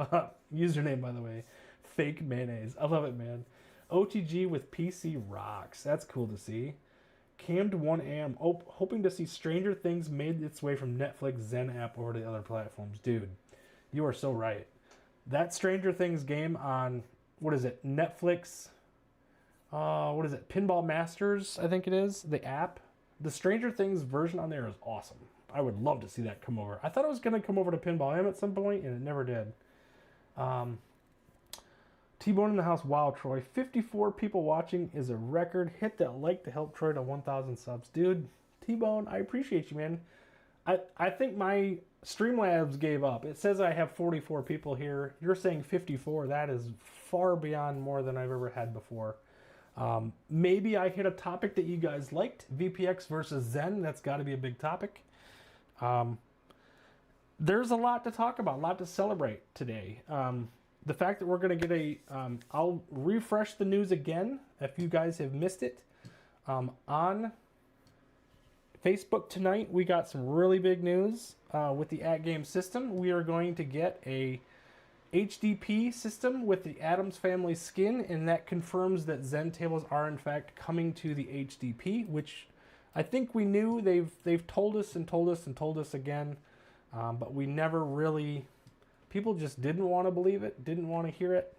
username, by the way. Fake mayonnaise. I love it, man. OTG with PC rocks. That's cool to see. Cammed 1am. Hoping to see Stranger Things made its way from Netflix Zen app over to the other platforms. Dude, you are so right. That Stranger Things game on, what is it, Netflix, what is it, Pinball Masters, I think it is, the app. The Stranger Things version on there is awesome. I would love to see that come over. I thought it was going to come over to Pinball M at some point, and it never did. T-Bone in the house, wow, Troy. 54 people watching is a record. Hit that like to help Troy to 1,000 subs. Dude, T-Bone, I appreciate you, man. I think my Streamlabs gave up. It says I have 44 people here. You're saying 54. That is far beyond more than I've ever had before. Maybe I hit a topic that you guys liked. VPX versus Zen. That's got to be a big topic. There's a lot to talk about, a lot to celebrate today. The fact that we're going to get I'll refresh the news again if you guys have missed it. On Facebook tonight, we got some really big news with the AtGames system. We are going to get a HDP system with the Adams Family skin, and that confirms that Zen tables are in fact coming to the HDP, which I think we knew. They've told us and told us and told us again, but we never really. People just didn't want to believe it, didn't want to hear it.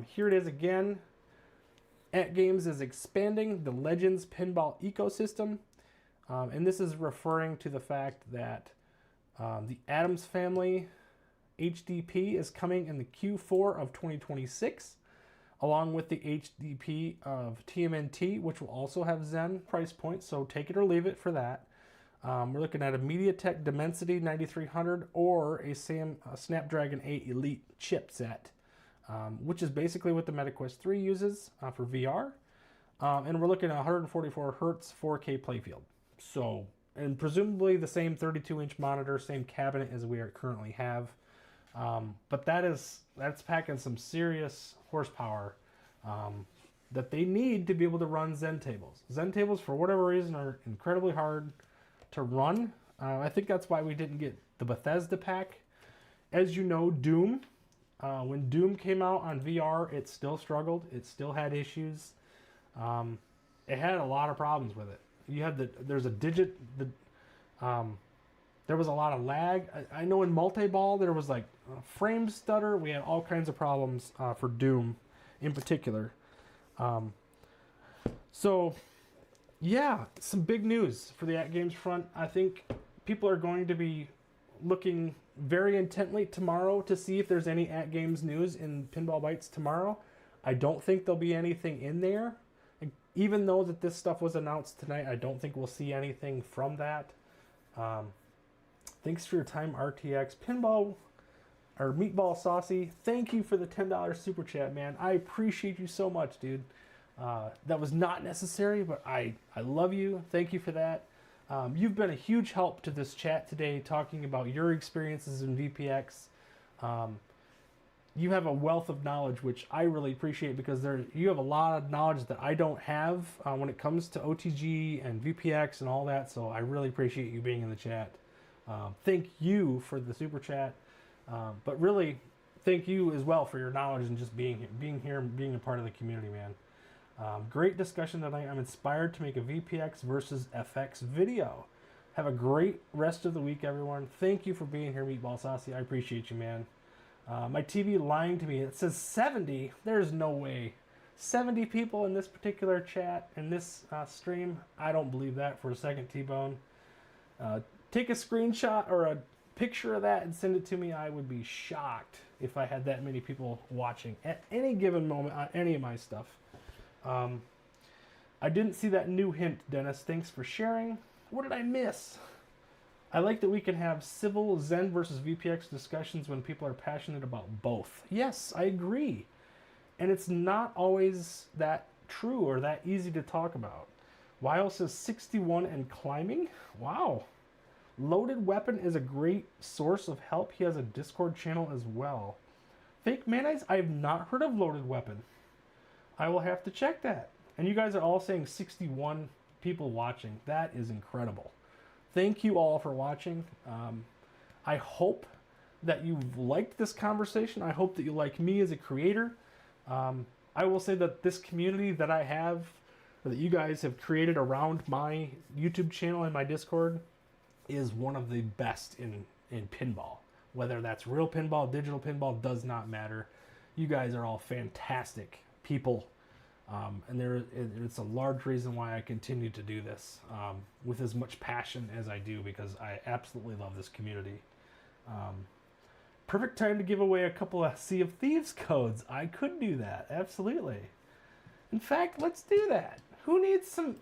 Here it is again. AtGames is expanding the Legends pinball ecosystem. And this is referring to the fact that the Adams Family HDP is coming in the Q4 of 2026, along with the HDP of TMNT, which will also have Zen price points, so take it or leave it for that. We're looking at a MediaTek Dimensity 9300 or a Snapdragon 8 Elite chipset, which is basically what the MetaQuest 3 uses for VR. And we're looking at 144 Hertz 4K playfield. So, and presumably the same 32-inch monitor, same cabinet as we currently have. But that's packing some serious horsepower that they need to be able to run Zen tables. Zen tables, for whatever reason, are incredibly hard to run. I think that's why we didn't get the Bethesda pack. As you know, Doom. When Doom came out on VR, it still struggled. It still had issues. It had a lot of problems with it. You had there was a lot of lag. I know in multi-ball there was like frame stutter. We had all kinds of problems for Doom in particular. So yeah, some big news for the AtGames front. I think people are going to be looking very intently tomorrow to see if there's any AtGames news in Pinball Bites tomorrow. I don't think there'll be anything in there. Even though that this stuff was announced tonight, I don't think we'll see anything from that. Thanks for your time, RTX. Pinball, or Meatball Saucy, thank you for the $10 super chat, man. I appreciate you so much, dude. That was not necessary, but I love you. Thank you for that. You've been a huge help to this chat today, talking about your experiences in VPX. You have a wealth of knowledge, which I really appreciate, because you have a lot of knowledge that I don't have when it comes to OTG and VPX and all that, so I really appreciate you being in the chat. Thank you for the super chat, but really thank you as well for your knowledge and just being here and being a part of the community, man. Great discussion tonight. I'm inspired to make a VPX versus FX video. Have a great rest of the week, everyone. Thank you for being here, Meatball Saucy. I appreciate you, man. My TV lying to me. It says 70. There's no way. 70 people in this particular chat, in this stream. I don't believe that for a second, T-Bone. Take a screenshot or a picture of that and send it to me. I would be shocked if I had that many people watching at any given moment on any of my stuff. I didn't see that new hint, Dennis. Thanks for sharing. What did I miss? I like that we can have civil Zen versus VPX discussions when people are passionate about both. Yes, I agree. And it's not always that true or that easy to talk about. Weil says 61 and climbing. Wow. Loaded Weapon is a great source of help. He has a Discord channel as well. Fake Mayonnaise, I have not heard of Loaded Weapon. I will have to check that. And you guys are all saying 61 people watching. That is incredible. Thank you all for watching. I hope that you've liked this conversation. I hope that you like me as a creator. I will say that this community that I have, that you guys have created around my YouTube channel and my Discord, is one of the best in pinball. Whether that's real pinball, digital pinball, does not matter. You guys are all fantastic people. And it's a large reason why I continue to do this with as much passion as I do, because I absolutely love this community. Perfect time to give away a couple of Sea of Thieves codes. I could do that, absolutely. In fact, let's do that. Who needs some?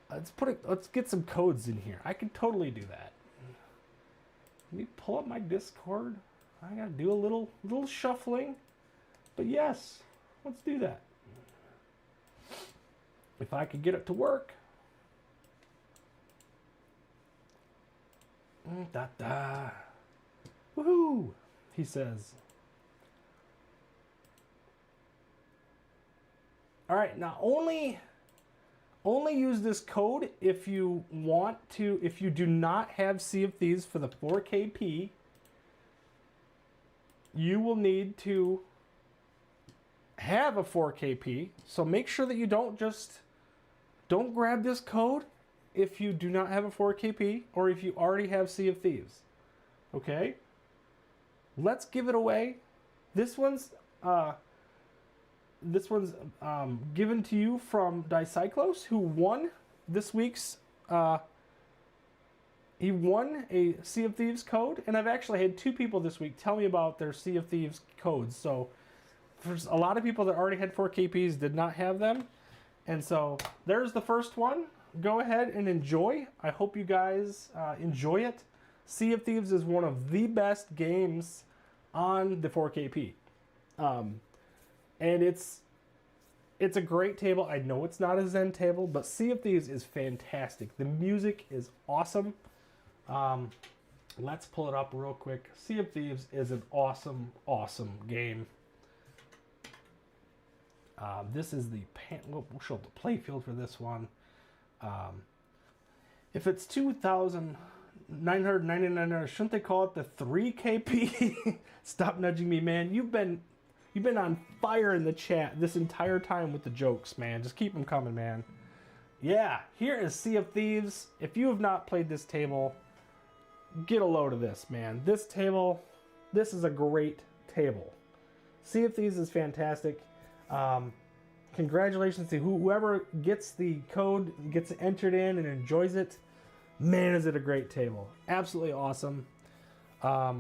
Let's get some codes in here. I can totally do that. Let me pull up my Discord. I gotta do a little shuffling. But yes, let's do that. If I could get it to work. Woohoo, he says. All right, now only use this code if you want to. If you do not have Sea of Thieves for the 4KP, you will need to have a 4KP. So make sure that you don't grab this code if you do not have a 4KP or if you already have Sea of Thieves. Okay? Let's give it away. This one's given to you from Dicyclos, who won this week's he won a Sea of Thieves code, and I've actually had 2 people this week tell me about their Sea of Thieves codes. So there's a lot of people that already had 4KPs did not have them. And so there's the first one. Go ahead and enjoy. I hope you guys enjoy it. Sea of Thieves is one of the best games on the 4KP. And it's a great table. I know it's not a Zen table, but Sea of Thieves is fantastic. The music is awesome. Let's pull it up real quick. Sea of Thieves is an awesome, awesome game. This is the we'll show the play field for this one. If it's 2,999, shouldn't they call it the 3KP? Stop nudging me, man. You've been on fire in the chat this entire time with the jokes, man. Just keep them coming, man. Yeah, here is Sea of Thieves. If you have not played this table, get a load of this, man. This is a great table. Sea of Thieves is fantastic. Congratulations to whoever gets the code, gets it entered in and enjoys it. Man, is it a great table. Absolutely awesome. I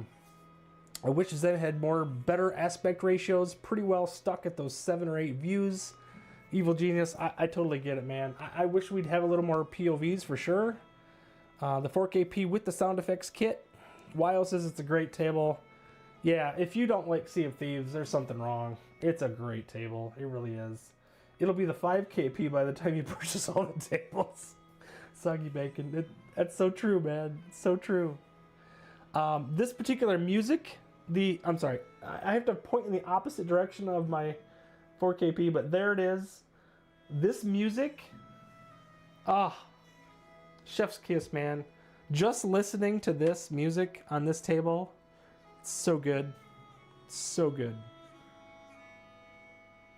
wish Zen had better aspect ratios. Pretty well stuck at those 7 or 8 views. Evil Genius, I totally get it, man. I wish we'd have a little more POVs for sure. The 4KP with the sound effects kit. Wyo says it's a great table. Yeah, if you don't like Sea of Thieves, there's something wrong. It's a great table. It really is. It'll be the 5KP by the time you purchase all the tables. Soggy Bacon. That's so true, man. So true. This particular music, I'm sorry, I have to point in the opposite direction of my 4KP, but there it is. This music, chef's kiss, man. Just listening to this music on this table, it's so good. So good.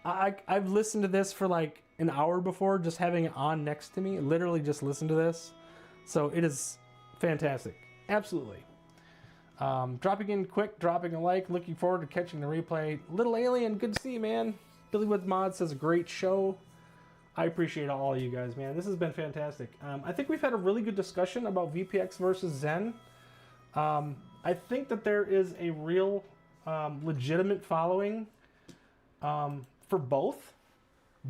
I've listened to this for like an hour before, just having it on next to me. Literally just listen to this. So it is fantastic. Absolutely. Dropping in quick, dropping a like, looking forward to catching the replay. Little Alien, good to see you, man. Billy Woods Mod says, great show. I appreciate all of you guys, man. This has been fantastic. I think we've had a really good discussion about VPX versus Zen. I think that there is a real legitimate following for both.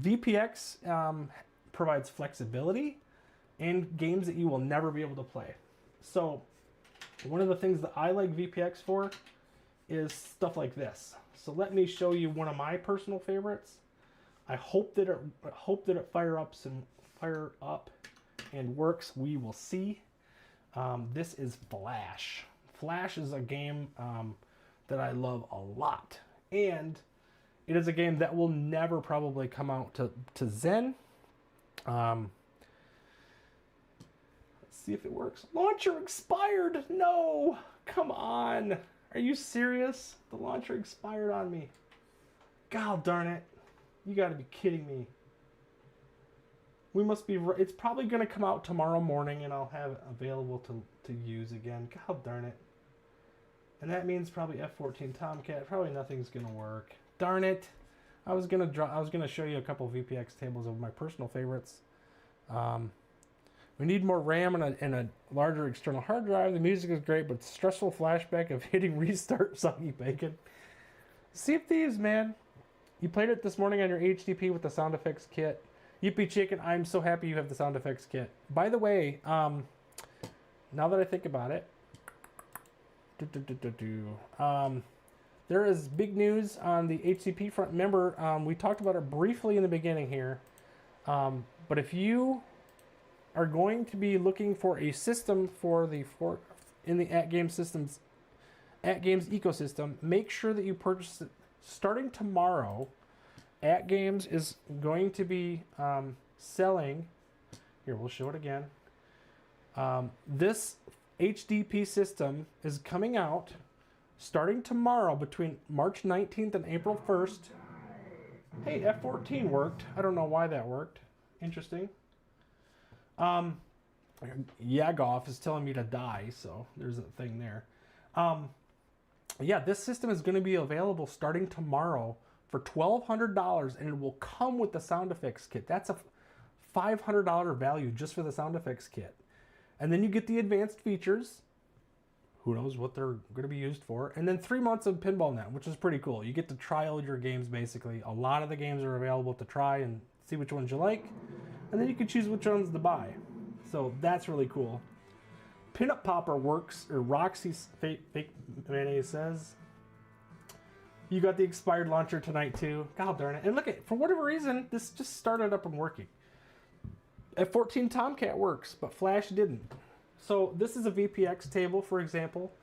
VPX provides flexibility and games that you will never be able to play. So one of the things that I like VPX for is stuff like this. So let me show you one of my personal favorites. I hope that it fire up and works. We will see. This is Flash. Flash is a game that I love a lot, and it is a game that will never probably come out to Zen. Let's see if it works. Launcher expired. No, come on. Are you serious? The launcher expired on me. God darn it. You got to be kidding me. We must be... It's probably going to come out tomorrow morning, and I'll have it available to use again. God darn it. And that means probably F14 Tomcat. Probably nothing's going to work. Darn it. I was going to show you a couple VPX tables of my personal favorites. We need more RAM and a larger external hard drive. The music is great, but stressful flashback of hitting restart. Soggy Bacon. Sea of Thieves, man. You played it this morning on your HDP with the sound effects kit. Yippee Chicken, I'm so happy you have the sound effects kit. By the way, now that I think about it, there is big news on the HDP front. Remember, we talked about it briefly in the beginning here, but if you are going to be looking for a system in the AtGames ecosystem, make sure that you purchase it. Starting tomorrow, AtGames is going to be selling, here we'll show it again, this HDP system is coming out starting tomorrow between March 19th and April 1st. Hey, F14 worked. I don't know why that worked. Interesting. Yagoff is telling me to die, so there's a thing there. Yeah, this system is going to be available starting tomorrow for $1,200, and it will come with the sound effects kit. That's a $500 value just for the sound effects kit. And then you get the advanced features. Who knows what they're going to be used for. And then 3 months of Pinball Net, which is pretty cool. You get to trial your games, basically. A lot of the games are available to try and see which ones you like. And then you can choose which ones to buy. So that's really cool. Pinup Popper works, or Roxy's fake mayonnaise says. You got the expired launcher tonight too. God darn it. And look at, for whatever reason, this just started up and working. F14 Tomcat works, but Flash didn't. So this is a VPX table, for example.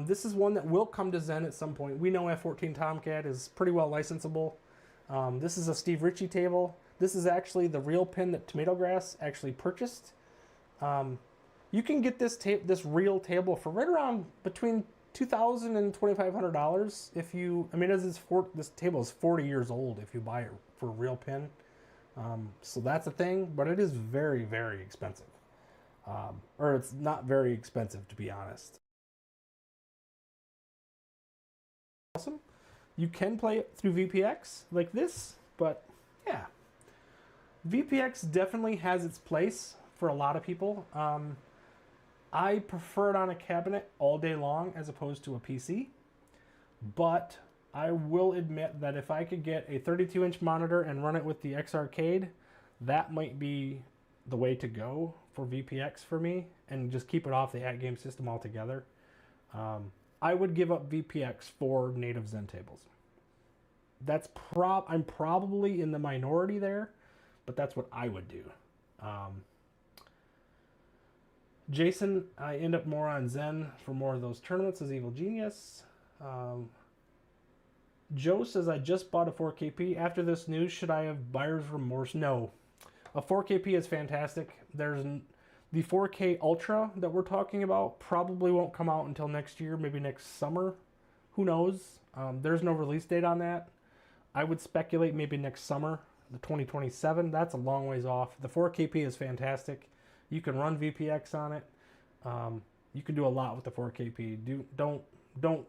This is one that will come to Zen at some point. We know F14 Tomcat is pretty well licensable. This is a Steve Ritchie table. This is actually the real pin that Tomato Grass actually purchased. You can get this real table for right around between $2,000 and $2,500 if you, I mean, this table is 40 years old if you buy it for a real pin. So that's a thing, but it is very, very expensive. Or it's not very expensive, to be honest. Awesome. You can play it through VPX like this, but Yeah. VPX definitely has its place for a lot of people. I prefer it on a cabinet all day long as opposed to a PC. But I will admit that if I could get a 32-inch monitor and run it with the X Arcade, that might be the way to go for VPX for me, and just keep it off the AtGames system altogether. I would give up VPX for native Zen tables. I'm probably in the minority there, but that's what I would do. Jason, I end up more on Zen for more of those tournaments as Evil Genius. Joe says, I just bought a 4KP. After this news, should I have buyer's remorse? No. A 4KP is fantastic. There's the 4K Ultra that we're talking about probably won't come out until next year, maybe next summer. Who knows? There's no release date on that. I would speculate maybe next summer, the 2027. That's a long ways off. The 4KP is fantastic. You can run VPX on it. You can do a lot with the 4KP. Don't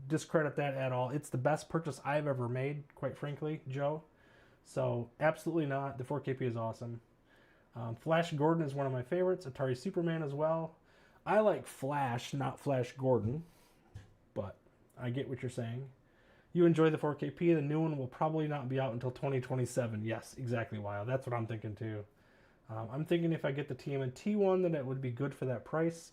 discredit that at all. It's the best purchase I've ever made, quite frankly, Joe. So absolutely not. The 4KP is awesome. Flash Gordon is one of my favorites. Atari Superman as well. I like Flash, not Flash Gordon, but I get what you're saying. You enjoy the 4KP. The new one will probably not be out until 2027. Yes, exactly, Wild. That's what I'm thinking too. I'm thinking if I get the TMNT one, then it would be good for that price.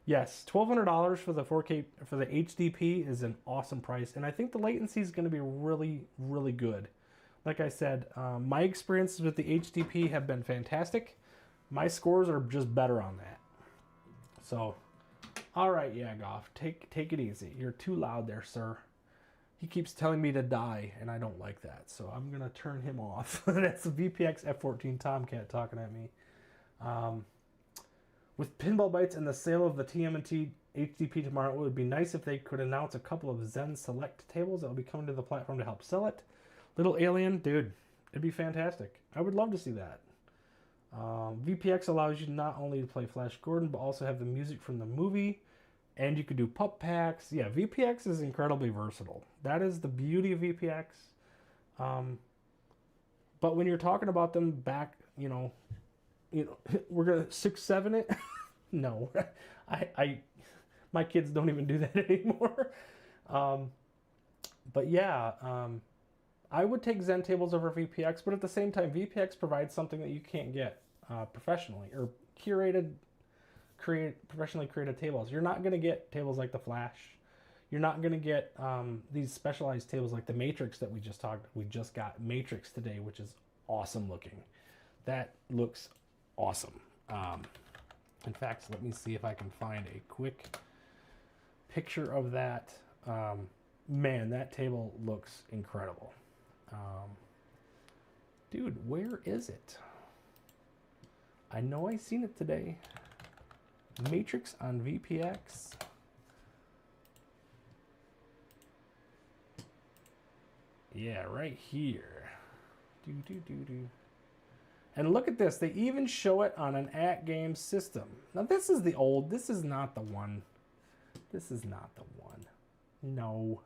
Yes, $1,200 for the 4K for the HDP is an awesome price, and I think the latency is going to be really, really good. Like I said, my experiences with the HDP have been fantastic. My scores are just better on that. So, all right, yeah, Goff, take it easy. You're too loud there, sir. He keeps telling me to die, and I don't like that, so I'm gonna turn him off. That's the VPX F14 Tomcat talking at me. With Pinball Bites and the sale of the TMNT HDP tomorrow, it would be nice if they could announce a couple of Zen Select tables that will be coming to the platform to help sell it. Little Alien, dude, it'd be fantastic. I would love to see that. VPX allows you not only to play Flash Gordon, but also have the music from the movie, and you could do pup packs. Yeah, VPX is incredibly versatile. That is the beauty of VPX. But when you're talking about them back, we're gonna 6-7 it. No, my kids don't even do that anymore. But yeah, I would take Zen tables over VPX, but at the same time, VPX provides something that you can't get professionally or professionally created tables. You're not gonna get tables like the Flash. You're not gonna get these specialized tables like the Matrix that we just got Matrix today, which is awesome looking. That looks awesome. In fact, let me see if I can find a quick picture of that. Man, that table looks incredible. Dude, where is it? I know I seen it today. Matrix on VPX. Yeah, right here. And look at this. They even show it on an AtGames system. Now this is this is not the one. This is not the one. No.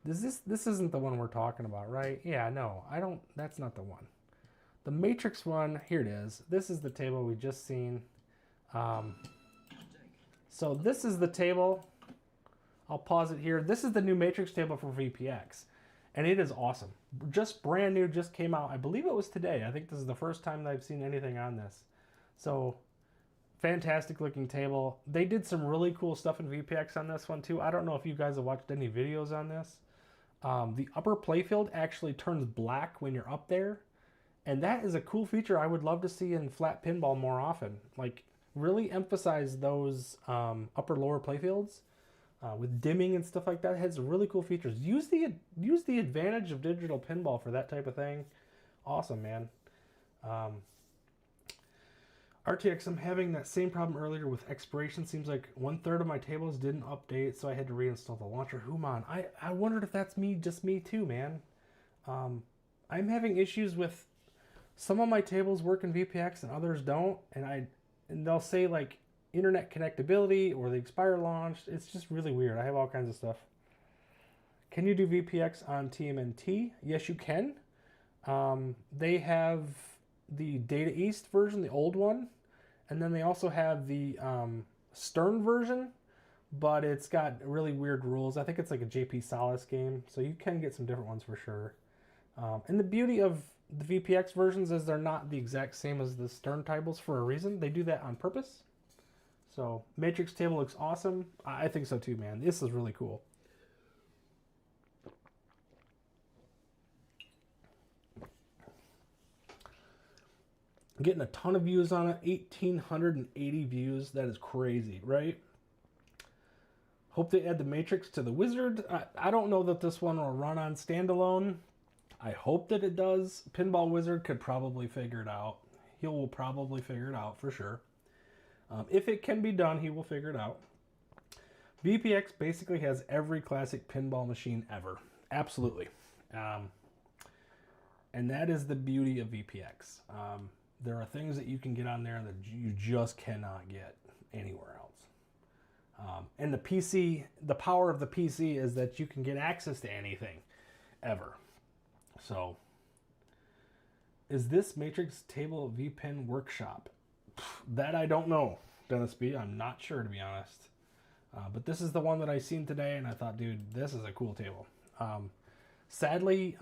This isn't the one we're talking about, right? Yeah, no. That's not the one. The Matrix one, here it is. This is the table we just seen. So this is the table. I'll pause it here. This is the new Matrix table for VPX. And it is awesome. Just brand new, just came out. I believe it was today. I think this is the first time that I've seen anything on this. So, fantastic looking table. They did some really cool stuff in VPX on this one too. I don't know if you guys have watched any videos on this. The upper playfield actually turns black when you're up there. And that is a cool feature I would love to see in flat pinball more often. Like, really emphasize those upper lower playfields. With dimming and stuff like that. It has really cool features. Use the advantage of digital pinball for that type of thing. Awesome, man. RTX, I'm having that same problem earlier with expiration. Seems like 1/3 of my tables didn't update, so I had to reinstall the launcher. Human, I wondered if that's just me too, man. I'm having issues with some of my tables work in VPX and others don't, and they'll say like internet connectability or the expire launched. It's just really weird. I have all kinds of stuff. Can you do VPX on TMNT? Yes, you can. They have the Data East version, the old one, and then they also have the Stern version, but it's got really weird rules. I think it's like a JP Solis game, so you can get some different ones for sure. And the beauty of the VPX versions is they're not the exact same as the Stern tables for a reason. They do that on purpose. So Matrix table looks awesome. I think so too, man. This is really cool. I'm getting a ton of views on it. 1,880 views. That is crazy, right? Hope they add the Matrix to the Wizard. I don't know that this one will run on standalone. I hope that it does. Pinball Wizard could probably figure it out. He will probably figure it out for sure. If it can be done, he will figure it out. VPX basically has every classic pinball machine ever. Absolutely. And that is the beauty of VPX. There are things that you can get on there that you just cannot get anywhere else. And the PC, the power of the PC is that you can get access to anything ever. So, is this Matrix table VPin workshop? That I don't know, Dennis B. I'm not sure, to be honest. But this is the one that I seen today, and I thought, dude, this is a cool table. Sadly,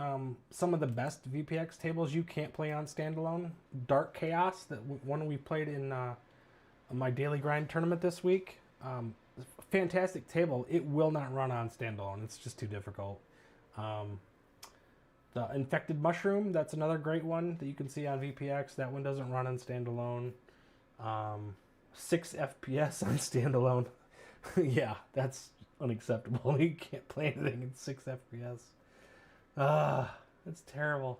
some of the best VPX tables you can't play on standalone. Dark Chaos, that one we played in my Daily Grind tournament this week. Fantastic table. It will not run on standalone. It's just too difficult. The Infected Mushroom, that's another great one that you can see on VPX. That one doesn't run on standalone. 6 FPS on standalone. Yeah, that's unacceptable. You can't play anything in 6 FPS. That's terrible.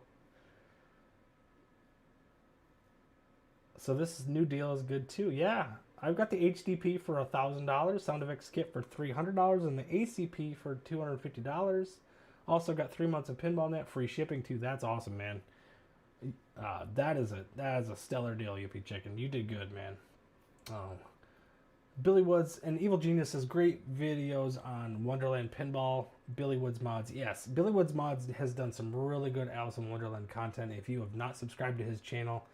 So this new deal is good too. Yeah, I've got the HDP for $1,000, Sound Effects Kit for $300, and the ACP for $250. Also got 3 months of PinballNet, free shipping too. That's awesome, man. That is a stellar deal, Yippee Chicken. You did good, man. Billy Woods and Evil Genius has great videos on Wonderland Pinball. Billy Woods Mods. Yes, Billy Woods Mods has done some really good Alice in Wonderland content. If you have not subscribed to his channel,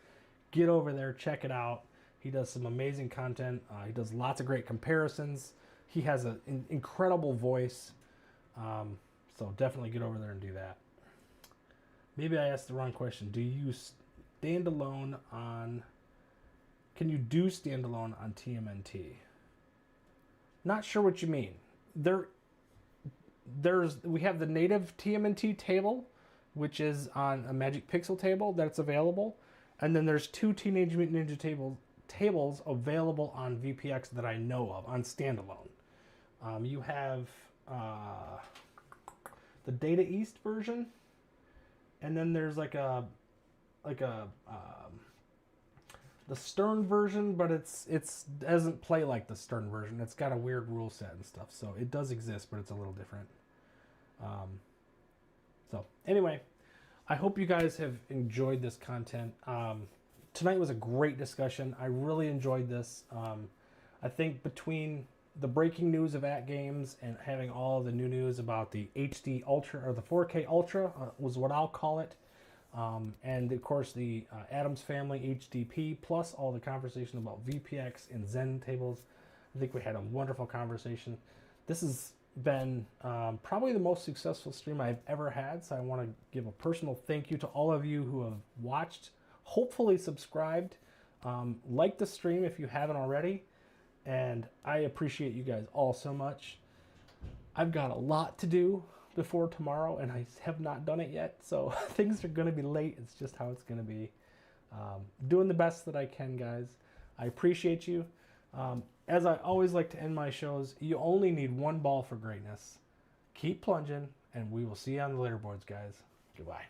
get over there, check it out. He does some amazing content. He does lots of great comparisons. He has an incredible voice. So definitely get over there and do that. Maybe I asked the wrong question. Do you stand alone on... Can you do standalone on TMNT? Not sure what you mean. We have the native TMNT table, which is on a Magic Pixel table that's available. And then there's 2 Teenage Mutant Ninja tables available on VPX that I know of, on standalone. You have the Data East version, and then there's the Stern version, but it doesn't play like the Stern version. It's got a weird rule set and stuff, so it does exist, but it's a little different. So anyway, I hope you guys have enjoyed this content. Tonight was a great discussion. I really enjoyed this. I think between the breaking news of AtGames and having all the new news about the HD Ultra, or the 4K Ultra was what I'll call it. And of course the Addams Family HDP, plus all the conversation about VPX and Zen tables. I think we had a wonderful conversation. This has been probably the most successful stream I've ever had, so I want to give a personal thank you to all of you who have watched, hopefully subscribed, like the stream if you haven't already, and I appreciate you guys all so much. I've got a lot to do before tomorrow, and I have not done it yet, so things are going to be late. It's just how it's going to be. Doing the best that I can, guys. I appreciate you. As I always like to end my shows, you only need one ball for greatness. Keep plunging, and we will see you on the leaderboards, guys. Goodbye.